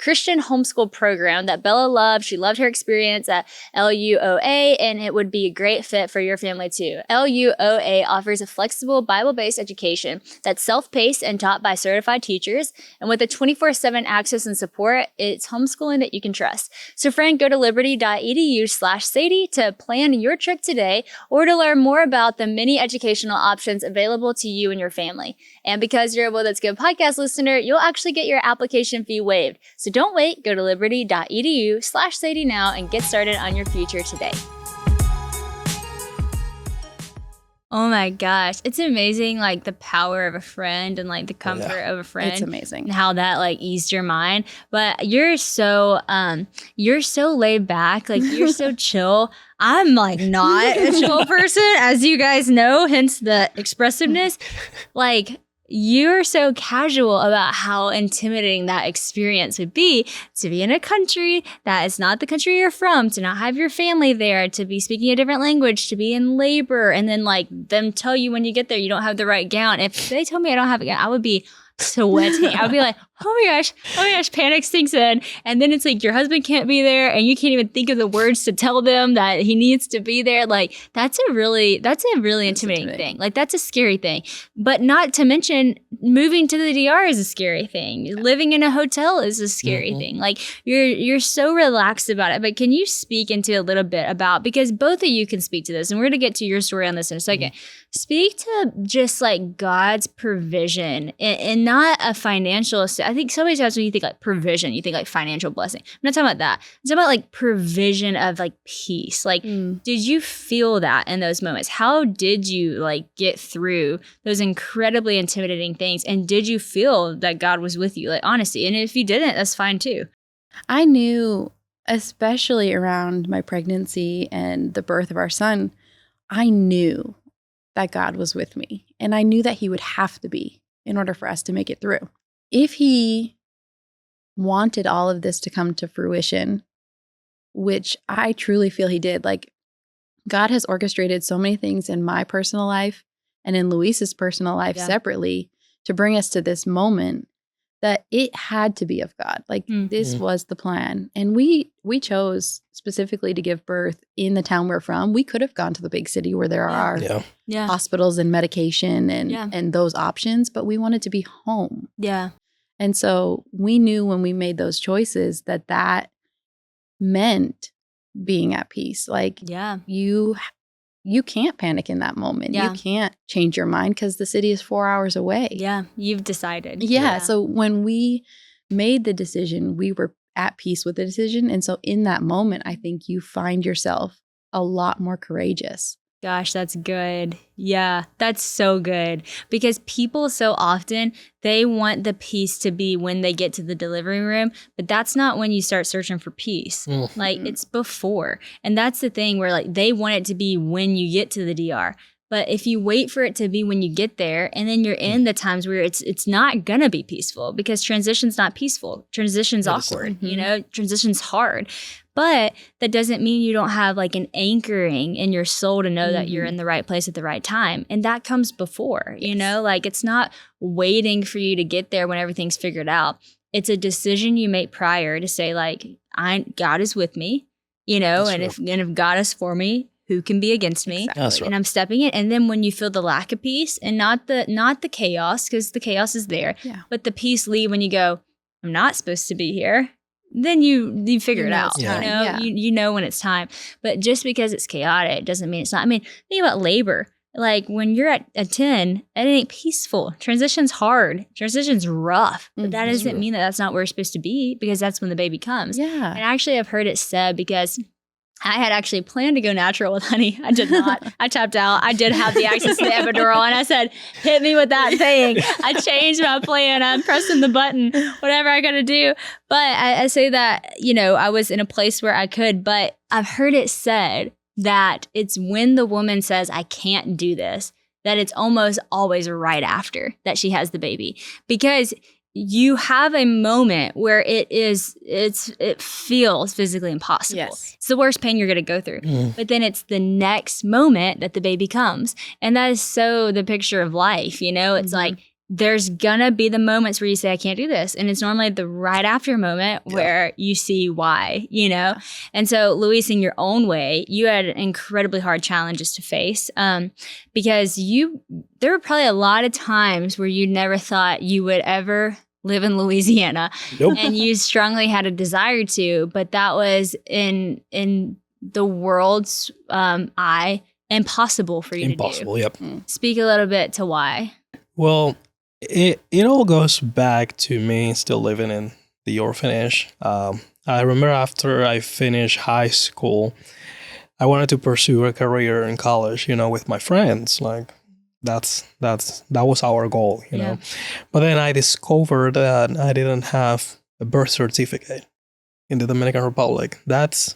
Speaker 1: Christian homeschool program that Bella loved. She loved her experience at LUOA, and it would be a great fit for your family too. LUOA offers a flexible Bible-based education that's self-paced and taught by certified teachers. And with a 24/7 access and support, it's homeschooling that you can trust. So friend, go to liberty.edu/Sadie to plan your trip today, or to learn more about the many educational options available to you and your family. And because you're a Well That's Good podcast listener, you'll actually get your application fee waived. So don't wait, go to liberty.edu/Sadie now and get started on your future today. Oh my gosh. It's amazing, like the power of a friend and like the comfort of a friend.
Speaker 3: It's amazing.
Speaker 1: And how that like eased your mind. But you're so laid back, like you're so chill. I'm like not a chill person, as you guys know, hence the expressiveness. Like, you're so casual about how intimidating that experience would be to be in a country that is not the country you're from, to not have your family there, to be speaking a different language, to be in labor, and then like them tell you when you get there you don't have the right gown. If they told me I don't have a gown, I would be sweating. I would be like, oh my gosh, panic sinks in. And then it's like your husband can't be there and you can't even think of the words to tell them that he needs to be there. Like that's a really intimidating thing. Like that's a scary thing. But not to mention moving to the DR is a scary thing. Living in a hotel is a scary thing. Like you're so relaxed about it. But can you speak into a little bit about, because both of you can speak to this, and we're going to get to your story on this in a second. Speak to just like God's provision and not a financial. I think so many times when you think like provision, you think like financial blessing. I'm not talking about that. I'm talking about like provision of like peace. Like, did you feel that in those moments? How did you like get through those incredibly intimidating things? And did you feel that God was with you? Like, honestly. And if you didn't, that's fine too.
Speaker 3: I knew, especially around my pregnancy and the birth of our son, I knew that God was with me. And I knew that he would have to be in order for us to make it through. If he wanted all of this to come to fruition, which I truly feel he did, like God has orchestrated so many things in my personal life and in Luis's personal life separately to bring us to this moment, that it had to be of God. Like this was the plan. And we chose specifically to give birth in the town we're from. We could have gone to the big city where there are hospitals and medication and those options, but we wanted to be home.
Speaker 1: Yeah.
Speaker 3: And so we knew when we made those choices that meant being at peace. Like you can't panic in that moment. You can't change your mind because the city is 4 hours away.
Speaker 1: Yeah, you've decided.
Speaker 3: Yeah, so when we made the decision, we were at peace with the decision. And so in that moment, I think you find yourself a lot more courageous.
Speaker 1: Gosh, that's good. Yeah, that's so good. Because people so often, they want the peace to be when they get to the delivery room, but that's not when you start searching for peace. Like it's before. And that's the thing where like they want it to be when you get to the DR. But if you wait for it to be when you get there, and then you're in the times where it's not going to be peaceful, because transition's not peaceful. Transition's awkward, you know, transition's hard. But that doesn't mean you don't have like an anchoring in your soul to know that you're in the right place at the right time. And that comes before, you know, like it's not waiting for you to get there when everything's figured out. it's a decision you make prior to say like, God is with me, you know, and if God is for me, who can be against me?
Speaker 3: Exactly.
Speaker 1: And I'm stepping in. And then when you feel the lack of peace and not the chaos, because the chaos is there, but the peace leave when you go, I'm not supposed to be here. Then you figure it out. You know, you know when it's time. But just because it's chaotic doesn't mean it's not. I mean, think about labor. Like when you're at a 10, it ain't peaceful. Transition's hard. Transition's rough. But that doesn't mean that that's not where you're supposed to be, because that's when the baby comes.
Speaker 3: Yeah.
Speaker 1: And actually, I've heard it said, because I had actually planned to go natural with honey. I did not. I tapped out. I did have the access to the epidural, and I said, hit me with that thing. I changed my plan. I'm pressing the button, whatever I got to do. But I say that, you know, I was in a place where I could, but I've heard it said that it's when the woman says, I can't do this, that it's almost always right after that she has the baby. Because you have a moment where it feels physically impossible.
Speaker 3: Yes.
Speaker 1: It's the worst pain you're going to go through. But then it's the next moment that the baby comes. And that is so the picture of life, you know? It's like, there's gonna be the moments where you say, I can't do this. And it's normally the right after moment where you see why, you know? And so, Luis, in your own way, you had incredibly hard challenges to face, because there were probably a lot of times where you never thought you would ever live in Louisiana.
Speaker 2: Nope.
Speaker 1: And you strongly had a desire to, but that was in the world's eye, impossible for you to do.
Speaker 2: Impossible, yep.
Speaker 1: Speak a little bit to why.
Speaker 2: Well, it all goes back to me still living in the orphanage. I remember after I finished high school, I wanted to pursue a career in college, you know, with my friends. Like that was our goal, you know. But then I discovered that I didn't have a birth certificate in the Dominican Republic. That's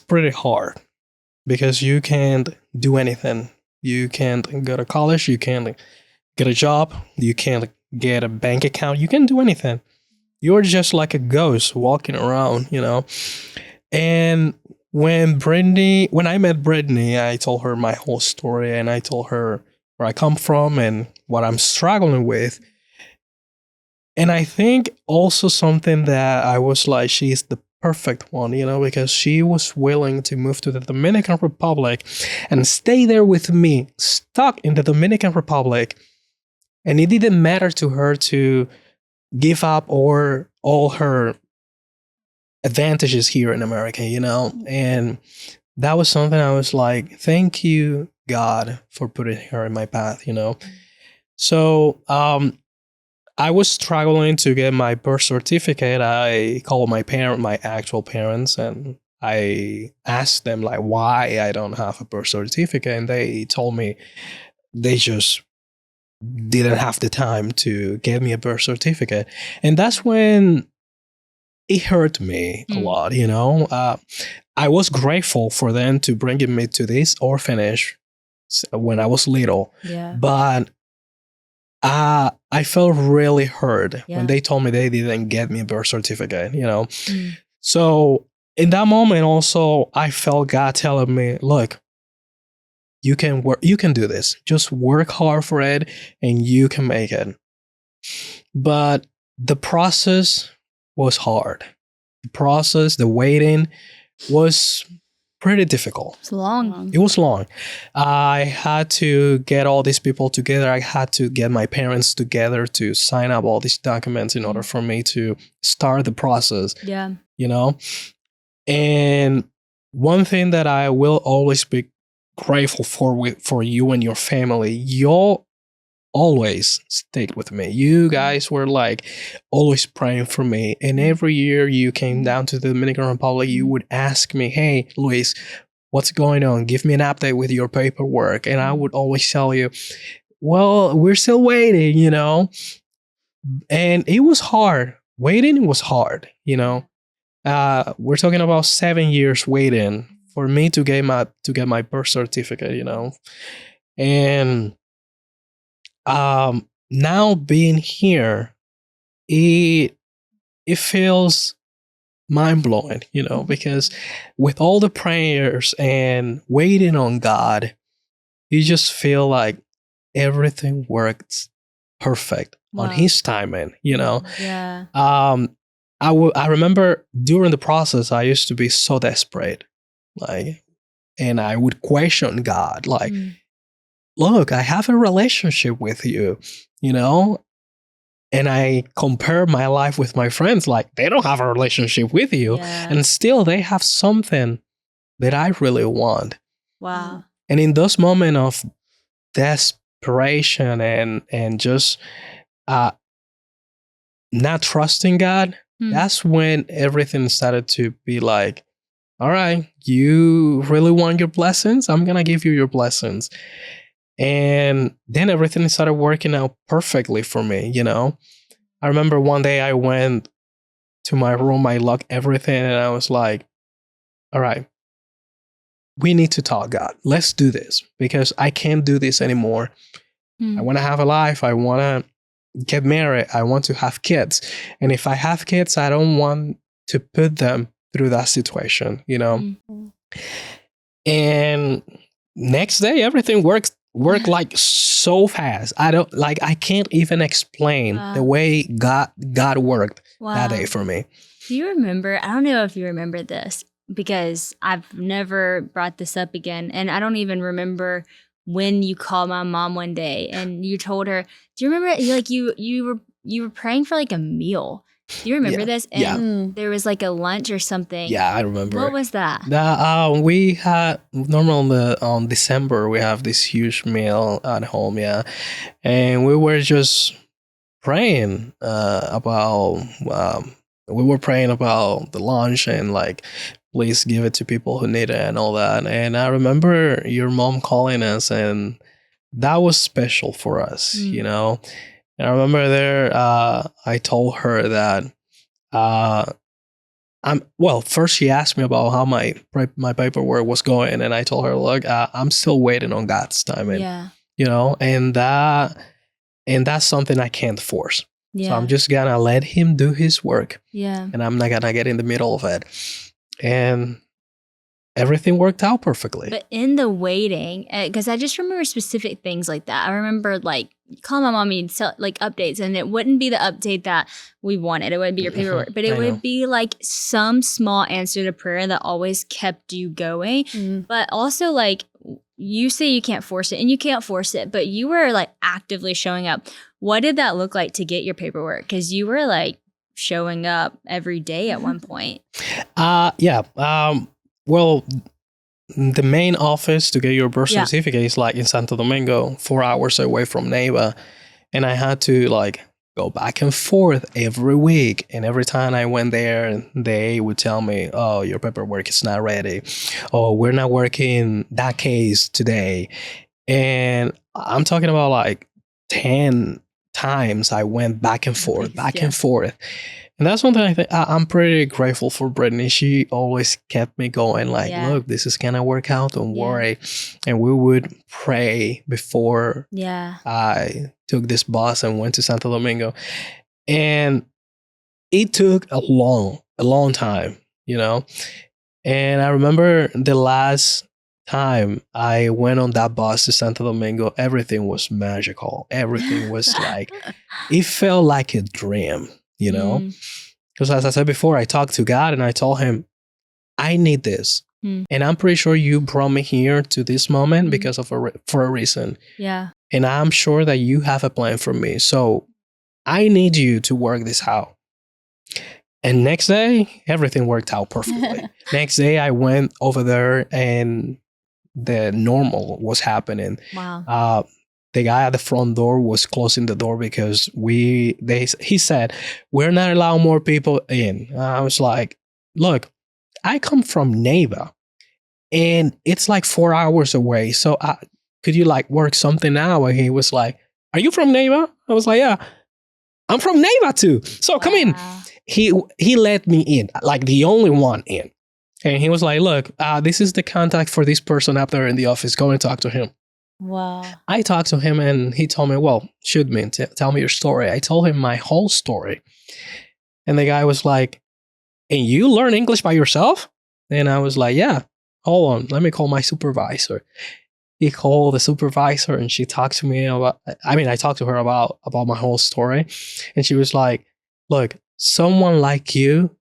Speaker 2: pretty hard, because you can't do anything. You can't go to college. You can't get a job. You can't get a bank account. You can't do anything. You're just like a ghost walking around, you know. And when I met Britney, I told her my whole story, and I told her where I come from and what I'm struggling with. And I think also something that I was like, she's the perfect one, you know, because she was willing to move to the Dominican Republic and stay there with me, stuck in the Dominican Republic. And it didn't matter to her to give up all her advantages here in America, you know? And that was something I was like, thank you, God, for putting her in my path, you know? So I was struggling to get my birth certificate. I called my actual parents, and I asked them like why I don't have a birth certificate. And they told me they just didn't have the time to get me a birth certificate. And that's when it hurt me a lot, you know. I was grateful for them to bring me to this orphanage when I was little. But I felt really hurt when they told me they didn't get me a birth certificate, you know. So in that moment also, I felt God telling me, look, you can work, you can do this. Just work hard for it and you can make it. But the process was hard. The waiting was pretty difficult.
Speaker 1: It's long.
Speaker 2: It was long. I had to get all these people together. I had to get my parents together to sign up all these documents in order for me to start the process.
Speaker 1: Yeah.
Speaker 2: You know? And one thing that I will always be grateful for you and your family, y'all always stayed with me. You guys were like always praying for me. And every year you came down to the Dominican Republic, you would ask me, hey, Luis, what's going on? Give me an update with your paperwork. And I would always tell you, well, we're still waiting, you know? And it was hard. Waiting was hard, you know? We're talking about 7 years waiting for me to get my birth certificate, you know? And now being here, it feels mind-blowing, you know, because with all the prayers and waiting on God, you just feel like everything works perfect on his timing,
Speaker 1: Yeah.
Speaker 2: I remember during the process, I used to be so desperate, and I would question God, look, I have a relationship with you, and I compare my life with my friends, they don't have a relationship with you, and still they have something that I really want.
Speaker 1: Wow.
Speaker 2: And in those moments of desperation and just not trusting God, that's when everything started to be like, all right, you really want your blessings? I'm going to give you your blessings. And then everything started working out perfectly for me, I remember one day I went to my room, I locked everything, and I was like, all right, we need to talk, God. Let's do this because I can't do this anymore. I want to have a life. I want to get married. I want to have kids. And if I have kids, I don't want to put them through that situation, And next day, everything worked like so fast. I can't even explain the way God worked that day for me.
Speaker 1: Do you remember? I don't know if you remember this because I've never brought this up again, and I don't even remember when you called my mom one day and you told her. Do you remember? You were praying for a meal. Do you remember this? And there was a lunch or something.
Speaker 2: Yeah, I remember.
Speaker 1: What was that?
Speaker 2: We had normally on December we have this huge meal at home, and we were just praying about. We were praying about the lunch and please give it to people who need it and all that. And I remember your mom calling us, and that was special for us, And I remember there, I told her that first she asked me about how my paperwork was going, and I told her, look, I'm still waiting on God's timing, and that's something I can't force. So I'm just gonna let him do his work, and I'm not gonna get in the middle of it. And everything worked out perfectly.
Speaker 1: But in the waiting, because I just remember specific things like that. I remember call my mommy and tell updates, and it wouldn't be the update that we wanted. It wouldn't be your paperwork, but it would be some small answer to prayer that always kept you going. But also you say you can't force it, and you can't force it, but you were actively showing up. What did that look like to get your paperwork? Because you were showing up every day at one point.
Speaker 2: Well, the main office to get your birth certificate is in Santo Domingo, 4 hours away from Neiva. And I had to go back and forth every week. And every time I went there, they would tell me, oh, your paperwork is not ready. Oh, we're not working that case today. And I'm talking about 10 times I went back and forth. And that's one thing I'm pretty grateful for Britney. She always kept me going look, this is going to work out. Don't worry. And we would pray before I took this bus and went to Santo Domingo. And it took a long time, And I remember the last time I went on that bus to Santo Domingo, everything was magical. Everything was it felt like a dream. Because as I said before, I talked to God and I told him, I need this. And I'm pretty sure you brought me here to this moment because for a reason.
Speaker 1: Yeah.
Speaker 2: And I'm sure that you have a plan for me. So I need you to work this out. And next day, everything worked out perfectly. Next day, I went over there and the normal was happening.
Speaker 1: Wow.
Speaker 2: The guy at the front door was closing the door because he said, we're not allowing more people in. I was like, look, I come from Neiva and it's 4 hours away. So could you work something out? And he was like, are you from Neiva? I was like, yeah, I'm from Neiva too. So come in. He let me in, the only one in. And he was like, look, this is the contact for this person up there in the office. Go and talk to him.
Speaker 1: Wow.
Speaker 2: I talked to him and he told me, well, shoot me, tell me your story. I told him my whole story. And the guy was like, and you learn English by yourself? And I was like, yeah, hold on, let me call my supervisor. he called the supervisor and she talked to me about, I talked to her about my whole story. And she was like, look, someone like you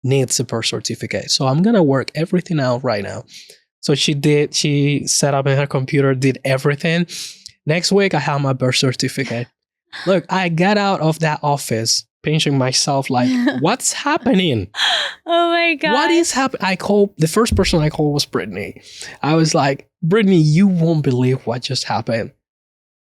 Speaker 2: needs a birth certificate. So I'm going to work everything out right now. So she set up in her computer, did everything. Next week, I have my birth certificate. Look, I got out of that office pinching myself like, what's happening?
Speaker 1: Oh my God.
Speaker 2: What is happening? The first person I called was Britney. I was like, Britney, you won't believe what just happened.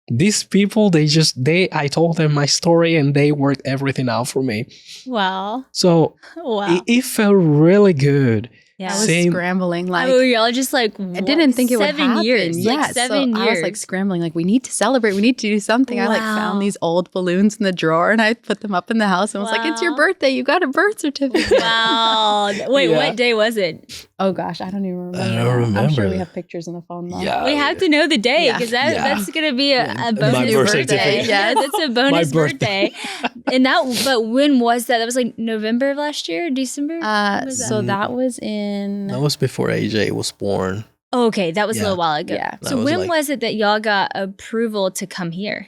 Speaker 2: These people, I told them my story and they worked everything out for me.
Speaker 1: Wow.
Speaker 2: So it felt really good.
Speaker 3: Yeah, I was scrambling. Like,
Speaker 1: y'all just like,
Speaker 3: I didn't think it would happen.
Speaker 1: 7 years.
Speaker 3: Yeah,
Speaker 1: like 7 years.
Speaker 3: I was like scrambling. Like, we need to celebrate. We need to do something. Wow. I like found these old balloons in the drawer and I put them up in the house and was like, it's your birthday. You got a birth certificate.
Speaker 1: Wow. Wait, what day was it?
Speaker 3: Oh gosh, I don't even remember.
Speaker 2: I don't remember.
Speaker 3: I'm sure we have pictures on the phone.
Speaker 2: Yeah,
Speaker 1: we have to know the day because that's gonna be a bonus birthday. Yeah, that's a bonus birthday. And but when was that? That was like November of last year, December.
Speaker 3: So that was in.
Speaker 2: That was before AJ was born.
Speaker 1: Oh, okay, that was a little while ago.
Speaker 3: Yeah.
Speaker 1: So when was it that y'all got approval to come here?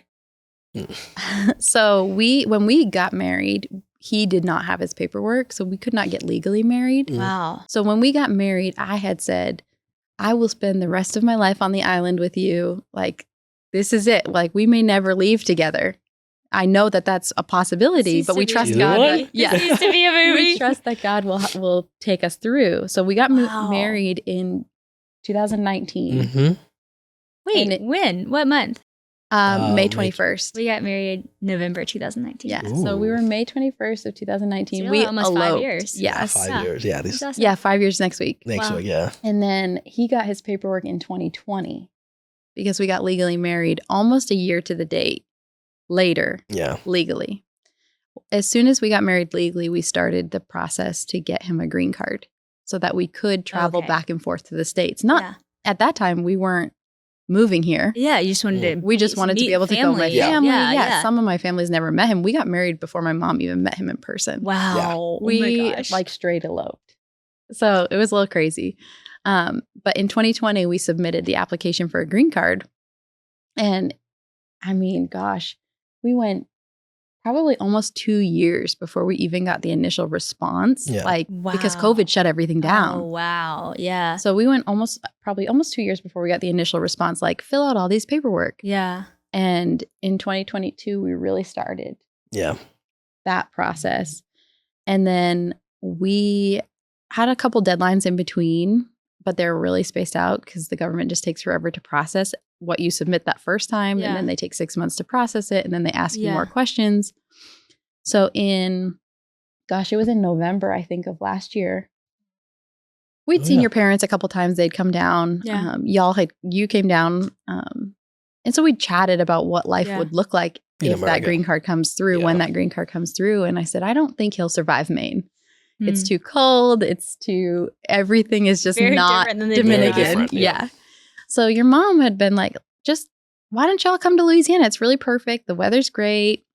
Speaker 3: So when we got married, he did not have his paperwork, so we could not get legally married.
Speaker 1: Wow.
Speaker 3: So when we got married, I had said, I will spend the rest of my life on the island with you. Like, this is it. Like, we may never leave together. I know that that's a possibility, but we trust God.
Speaker 1: This used to be a movie.
Speaker 3: We trust that God will take us through. So we got married in 2019.
Speaker 2: Mm-hmm.
Speaker 1: Wait, when? What month?
Speaker 3: May 21st.
Speaker 1: We got married November 2019.
Speaker 3: Yeah. Ooh. So we were May 21st of 2019.
Speaker 1: So
Speaker 3: we
Speaker 1: almost
Speaker 3: eloped.
Speaker 1: 5 years.
Speaker 3: Yes.
Speaker 2: 5 years. Yeah.
Speaker 3: Yeah, 5 years next week.
Speaker 2: Next week, yeah.
Speaker 3: And then he got his paperwork in 2020 because we got legally married almost a year to the date later.
Speaker 2: Yeah.
Speaker 3: Legally. As soon as we got married legally, we started the process to get him a green card so that we could travel back and forth to the States. At that time, we weren't moving here.
Speaker 1: Yeah, you just wanted to.
Speaker 3: We just wanted to be able to go with my family. Yeah. Some of my family's never met him. We got married before my mom even met him in person.
Speaker 1: Wow.
Speaker 2: Yeah.
Speaker 3: We like straight eloped. So it was a little crazy. But in 2020, we submitted the application for a green card. And I mean, gosh, we went probably almost 2 years before we even got the initial response.
Speaker 2: Yeah.
Speaker 3: Because COVID shut everything down.
Speaker 1: Oh, wow. Yeah.
Speaker 3: So we went probably almost 2 years before we got the initial response, like, fill out all these paperwork.
Speaker 1: Yeah.
Speaker 3: And in 2022, we really started that process. And then we had a couple deadlines in between, but they're really spaced out because the government just takes forever to process what you submit that first time. And then they take 6 months to process it. And then they ask you more questions. So it was in November, I think, of last year. We'd seen your parents a couple times. They'd come down.
Speaker 1: Yeah.
Speaker 3: You came down. And so we chatted about what life would look like if that green card comes through, when that green card comes through. And I said, I don't think he'll survive Maine. It's too cold. Everything is just
Speaker 1: very
Speaker 3: not Dominican.
Speaker 1: Yeah.
Speaker 3: So your mom had been like, why don't y'all come to Louisiana? It's really perfect. The weather's great.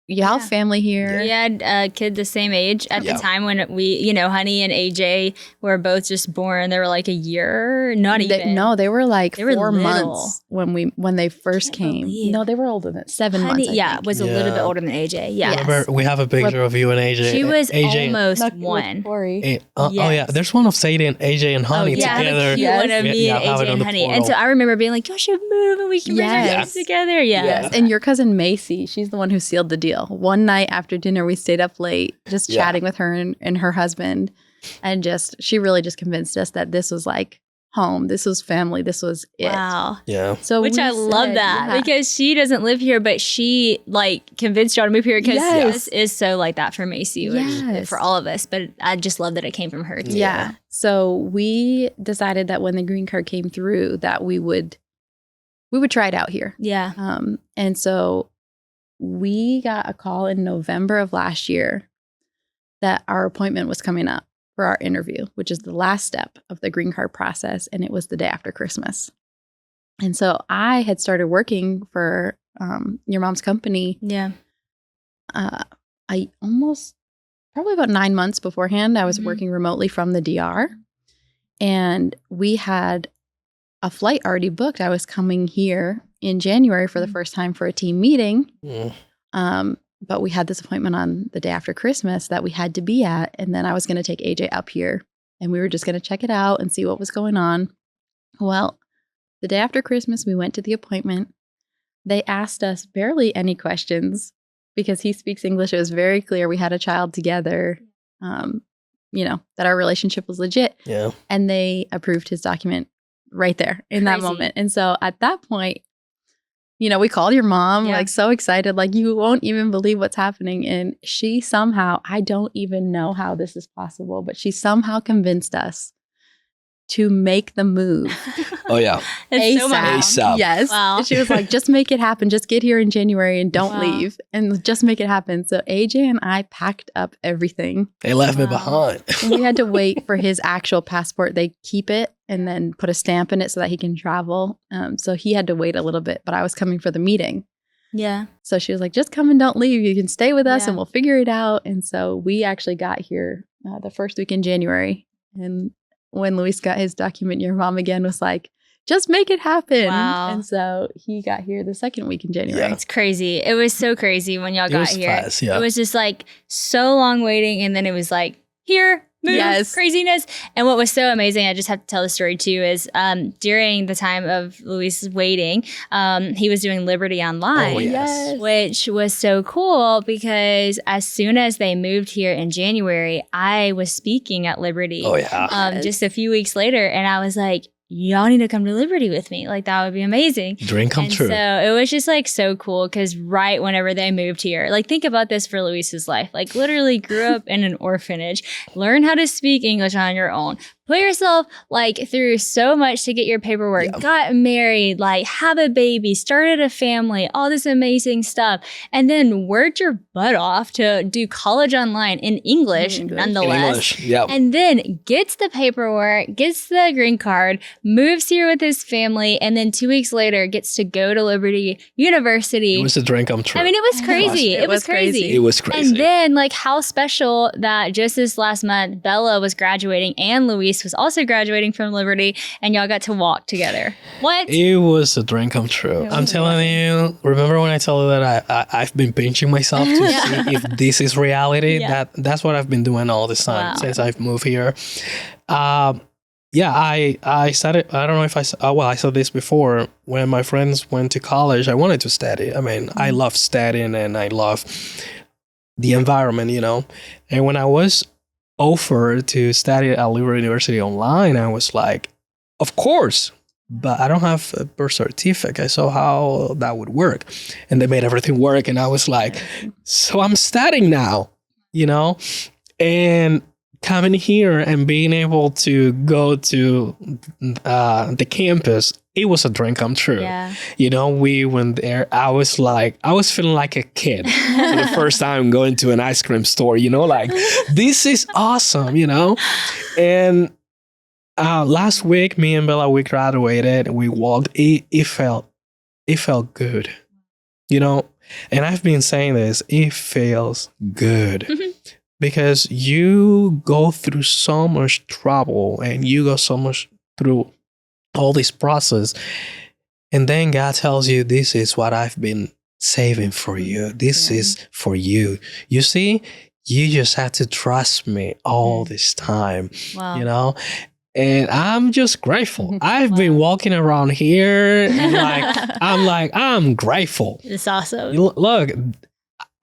Speaker 3: Y'all have family here.
Speaker 1: We had a kid the same age at the time when we, Honey and AJ were both just born. They were like a year, not even.
Speaker 3: No, they were like 4 months when they first came. No, they were older than 7 months.
Speaker 1: Was a little bit older than AJ. Yeah.
Speaker 2: Remember, we have a picture of you and AJ.
Speaker 1: She was
Speaker 2: AJ
Speaker 1: almost one.
Speaker 2: Oh yeah, there's one of Sadie and AJ and Honey together.
Speaker 1: One of me and AJ and Honey. And so I remember being like, y'all should move and we can raise our kids together. Yes.
Speaker 3: And your cousin Macy, she's the one who sealed the deal. One night after dinner, we stayed up late just chatting with her and her husband. And she really just convinced us that this was like home. This was family. This was it.
Speaker 1: Wow.
Speaker 2: Yeah.
Speaker 1: So I love that because she doesn't live here, but she convinced y'all to move here because this is so like that for Macy, which for all of us. But I just love that it came from her too.
Speaker 3: Yeah. So we decided that when the green card came through that we would try it out here.
Speaker 1: Yeah.
Speaker 3: And so we got a call in November of last year that our appointment was coming up for our interview, which is the last step of the green card process. And it was the day after Christmas. And so I had started working for your mom's company.
Speaker 1: Yeah.
Speaker 3: I probably about 9 months beforehand, I was working remotely from the DR. And we had a flight already booked. I was coming here in January for the first time for a team meeting. But we had this appointment on the day after Christmas that we had to be at. And then I was going to take AJ up here and we were just going to check it out and see what was going on. Well, the day after Christmas, we went to the appointment. They asked us barely any questions because he speaks English. It was very clear we had a child together, that our relationship was legit.
Speaker 2: Yeah.
Speaker 3: And they approved his document right there in that moment. And so at that point, we called your mom, like so excited, like you won't even believe what's happening. And she somehow, I don't even know how this is possible, but she somehow convinced us to make the move.
Speaker 2: Oh, yeah.
Speaker 3: ASAP. Yes. Wow. She was like, just make it happen. Just get here in January and don't leave and just make it happen. So AJ and I packed up everything.
Speaker 2: They left me behind.
Speaker 3: We had to wait for his actual passport. They keep it and then put a stamp in it so that he can travel. So he had to wait a little bit, but I was coming for the meeting.
Speaker 1: Yeah.
Speaker 3: So she was like, just come and don't leave. You can stay with us and we'll figure it out. And so we actually got here the first week in January. And when Luis got his document, your mom again was like, just make it happen. Wow. And so he got here the second week in January.
Speaker 1: Yeah. It's crazy. It was so crazy when y'all got here.
Speaker 2: Fast, yeah.
Speaker 1: It was just like so long waiting. And then it was like, here, move, craziness. And what was so amazing, I just have to tell the story too, is during the time of Luis waiting, he was doing Liberty Online, which was so cool because as soon as they moved here in January, I was speaking at Liberty just a few weeks later. And I was like, y'all need to come to Liberty with me. Like, that would be amazing.
Speaker 2: Dream come true.
Speaker 1: So it was just like so cool because right whenever they moved here, like think about this for Luis's life, like literally grew up in an orphanage, learn how to speak English on your own, put yourself like through so much to get your paperwork, got married, like have a baby, started a family, all this amazing stuff. And then worked your butt off to do college online in English, nonetheless. And then gets the paperwork, gets the green card, moves here with his family, and then 2 weeks later gets to go to Liberty University.
Speaker 2: It was a dream come true.
Speaker 1: I mean, it was crazy. It was crazy.
Speaker 2: It was crazy.
Speaker 1: And then like how special that just this last month, Bella was graduating and Luis was also graduating from Liberty, and y'all got to walk together. What?
Speaker 2: It was a dream come true. I'm telling you, remember when I told you that I've been pinching myself to see if this is reality? That's what I've been doing all this time since I've moved here. I started, I don't know if I said this before, when my friends went to college, I wanted to study. I mean, I love studying and I love the environment, and when I was offered to study at Liberty University online, I was like, of course, but I don't have a birth certificate, so how that would work? And they made everything work, and I was like, so I'm studying now, and coming here and being able to go to the campus, it was a dream come true. Yeah. We went there. I was feeling like a kid for the first time going to an ice cream store, like, this is awesome, And last week, me and Bella, we graduated, we walked. It felt good, And I've been saying this, it feels good. Because you go through so much trouble and you go so much through all this process. And then God tells you, this is what I've been saving for you. This is for you. You see, you just have to trust me all this time, And I'm just grateful. I've been walking around here and I'm grateful.
Speaker 1: It's awesome.
Speaker 2: Look,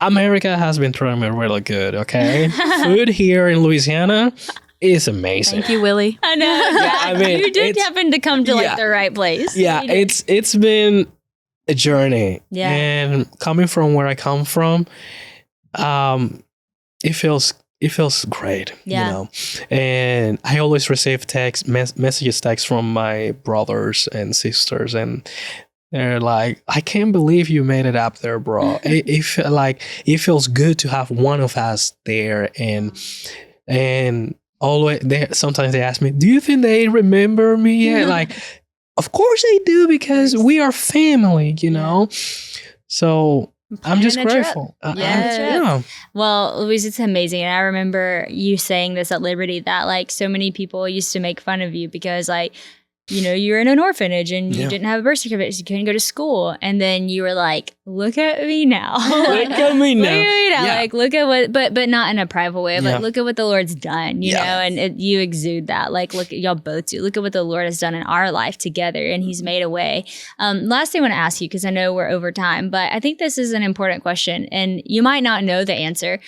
Speaker 2: America has been treating me really good, okay? Food here in Louisiana is amazing.
Speaker 3: Thank you, Willie.
Speaker 1: I know. You did happen to come to the right place.
Speaker 2: Yeah, it's been a journey. Yeah. And coming from where I come from, it feels great, And I always receive messages from my brothers and sisters, and they're like, I can't believe you made it up there, bro. It feels good to have one of us there, and always sometimes they ask me, do you think they remember me yet? Like, of course they do, because we are family, So I'm just grateful.
Speaker 1: Well, Luis, it's amazing. And I remember you saying this at Liberty, that like so many people used to make fun of you because like you were in an orphanage and you didn't have a birth certificate, so you couldn't go to school. And then you were like, look at me now.
Speaker 2: Look at me now.
Speaker 1: Yeah. Like, look at what, but not in a private way. Like, look at what the Lord's done, you know, and you exude that. Like, look at y'all both do. Look at what the Lord has done in our life together, and He's made a way. Last thing I want to ask you, because I know we're over time, but I think this is an important question, and you might not know the answer,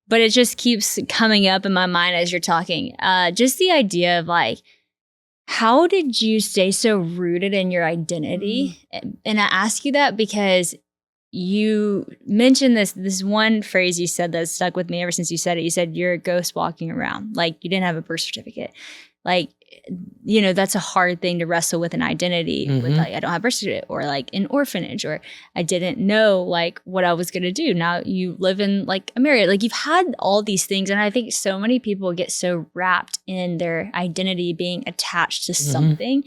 Speaker 1: but it just keeps coming up in my mind as you're talking. Just the idea of like, how did you stay so rooted in your identity? And I ask you that because you mentioned this one phrase you said that stuck with me ever since you said it. You said you're a ghost walking around. Like, you didn't have a birth certificate. Like, that's a hard thing to wrestle with an identity with, like, I don't have a birth certificate, or like an orphanage, or I didn't know like what I was going to do. Now you live in like a Marriott. Like, you've had all these things. And I think so many people get so wrapped in their identity being attached to something,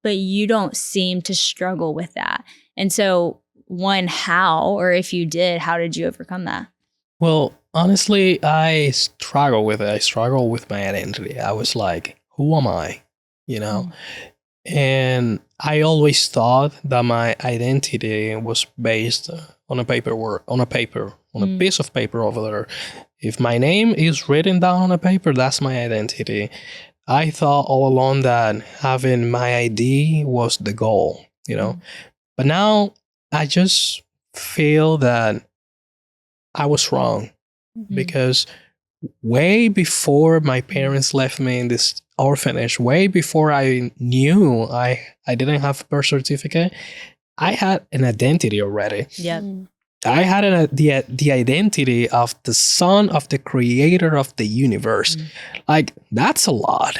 Speaker 1: but you don't seem to struggle with that. And so, one, how, or if you did, how did you overcome that?
Speaker 2: Well, honestly, I struggle with it. I struggle with my identity. I was like, who am I? And I always thought that my identity was based on a piece of paper over there. If my name is written down on a paper, that's my identity. I thought all along that having my ID was the goal, But now I just feel that I was wrong, because way before my parents left me in this orphanage, way before I knew I didn't have a birth certificate, I had an identity already.
Speaker 1: Yeah.
Speaker 2: I had the identity of the son of the creator of the universe. Like, that's a lot,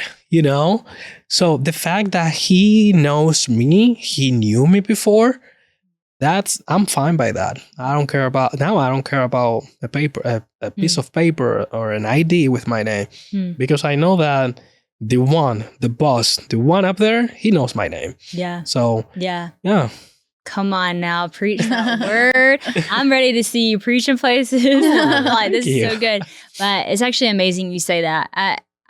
Speaker 2: So the fact that He knows me, He knew me before, I'm fine by that. I don't care about a paper, a piece of paper or an ID with my name, because I know that the boss, the one up there, He knows my name.
Speaker 1: Yeah.
Speaker 2: So yeah.
Speaker 1: Come on now, preach that word. I'm ready to see you preach in places. Like, this is so good. But it's actually amazing you say that.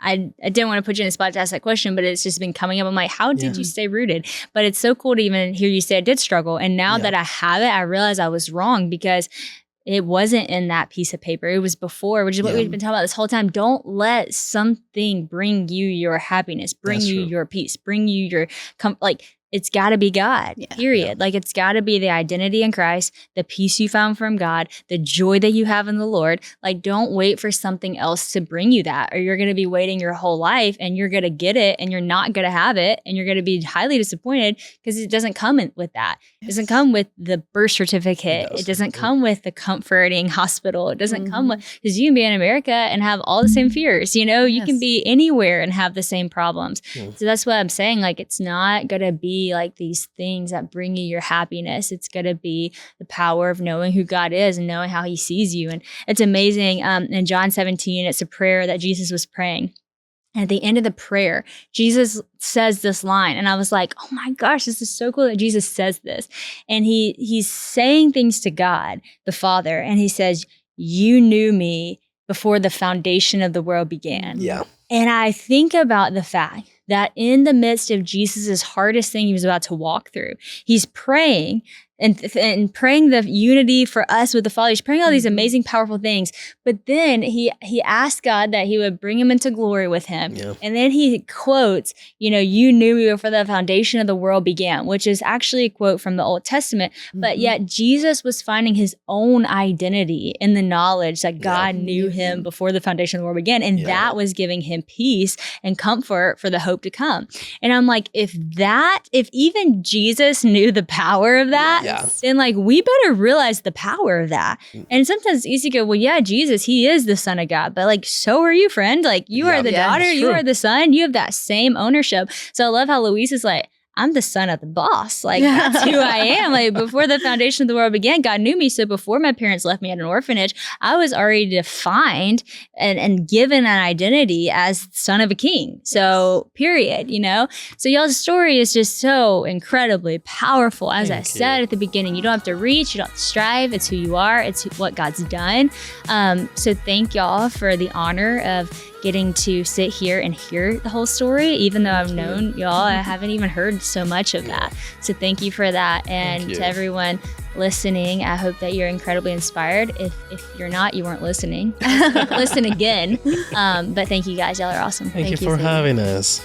Speaker 1: I didn't want to put you in the spot to ask that question, but it's just been coming up. I'm like, how did you stay rooted? But it's so cool to even hear you say I did struggle. And now that I have it, I realize I was wrong, because it wasn't in that piece of paper. It was before, which is what we've been talking about this whole time. Don't let something bring you your happiness, bring you your peace, bring you your it's got to be God, period. Yeah. Like, it's got to be the identity in Christ, the peace you found from God, the joy that you have in the Lord. Like, don't wait for something else to bring you that, or you're going to be waiting your whole life and you're going to get it and you're not going to have it and you're going to be highly disappointed, because it doesn't come with that. It doesn't come with the birth certificate. It doesn't come with the comforting hospital. It doesn't come with, because you can be in America and have all the same fears, you can be anywhere and have the same problems. So that's what I'm saying. Like, it's not going to be like these things that bring you your happiness. It's going to be the power of knowing who God is and knowing how He sees you. And it's amazing. In John 17, it's a prayer that Jesus was praying. And at the end of the prayer, Jesus says this line. And I was like, oh my gosh, this is so cool that Jesus says this. And he's saying things to God, the Father. And He says, you knew me before the foundation of the world began.
Speaker 2: Yeah.
Speaker 1: And I think about the fact that in the midst of Jesus's hardest thing He was about to walk through, He's praying and praying the unity for us with the Father. He's praying all these amazing, powerful things. But then he asked God that He would bring him into glory with Him. Yeah. And then he quotes, you knew me before the foundation of the world began, which is actually a quote from the Old Testament. But yet Jesus was finding His own identity in the knowledge that God knew Him before the foundation of the world began. And that was giving Him peace and comfort for the hope to come. And I'm like, if even Jesus knew the power of that, then like, we better realize the power of that. And sometimes it's easy to go, well, yeah, Jesus, He is the Son of God, but like, so are you, friend. Like, you are the daughter, you are the son, you have that same ownership. So I love how Luis is like, I'm the son of the boss. Like, that's who I am. Like, before the foundation of the world began, God knew me. So before my parents left me at an orphanage, I was already defined and given an identity as son of a king. So period, So y'all's story is just so incredibly powerful. As I said at the beginning, you don't have to reach, you don't have to strive. It's who you are. It's what God's done. So thank y'all for the honor of getting to sit here and hear the whole story. Even though I've known y'all, I haven't even heard so much of that. So thank you for that. And to everyone listening, I hope that you're incredibly inspired. If you're not, you weren't listening. Listen again. But thank you guys. Y'all are awesome.
Speaker 2: Thank you for having us.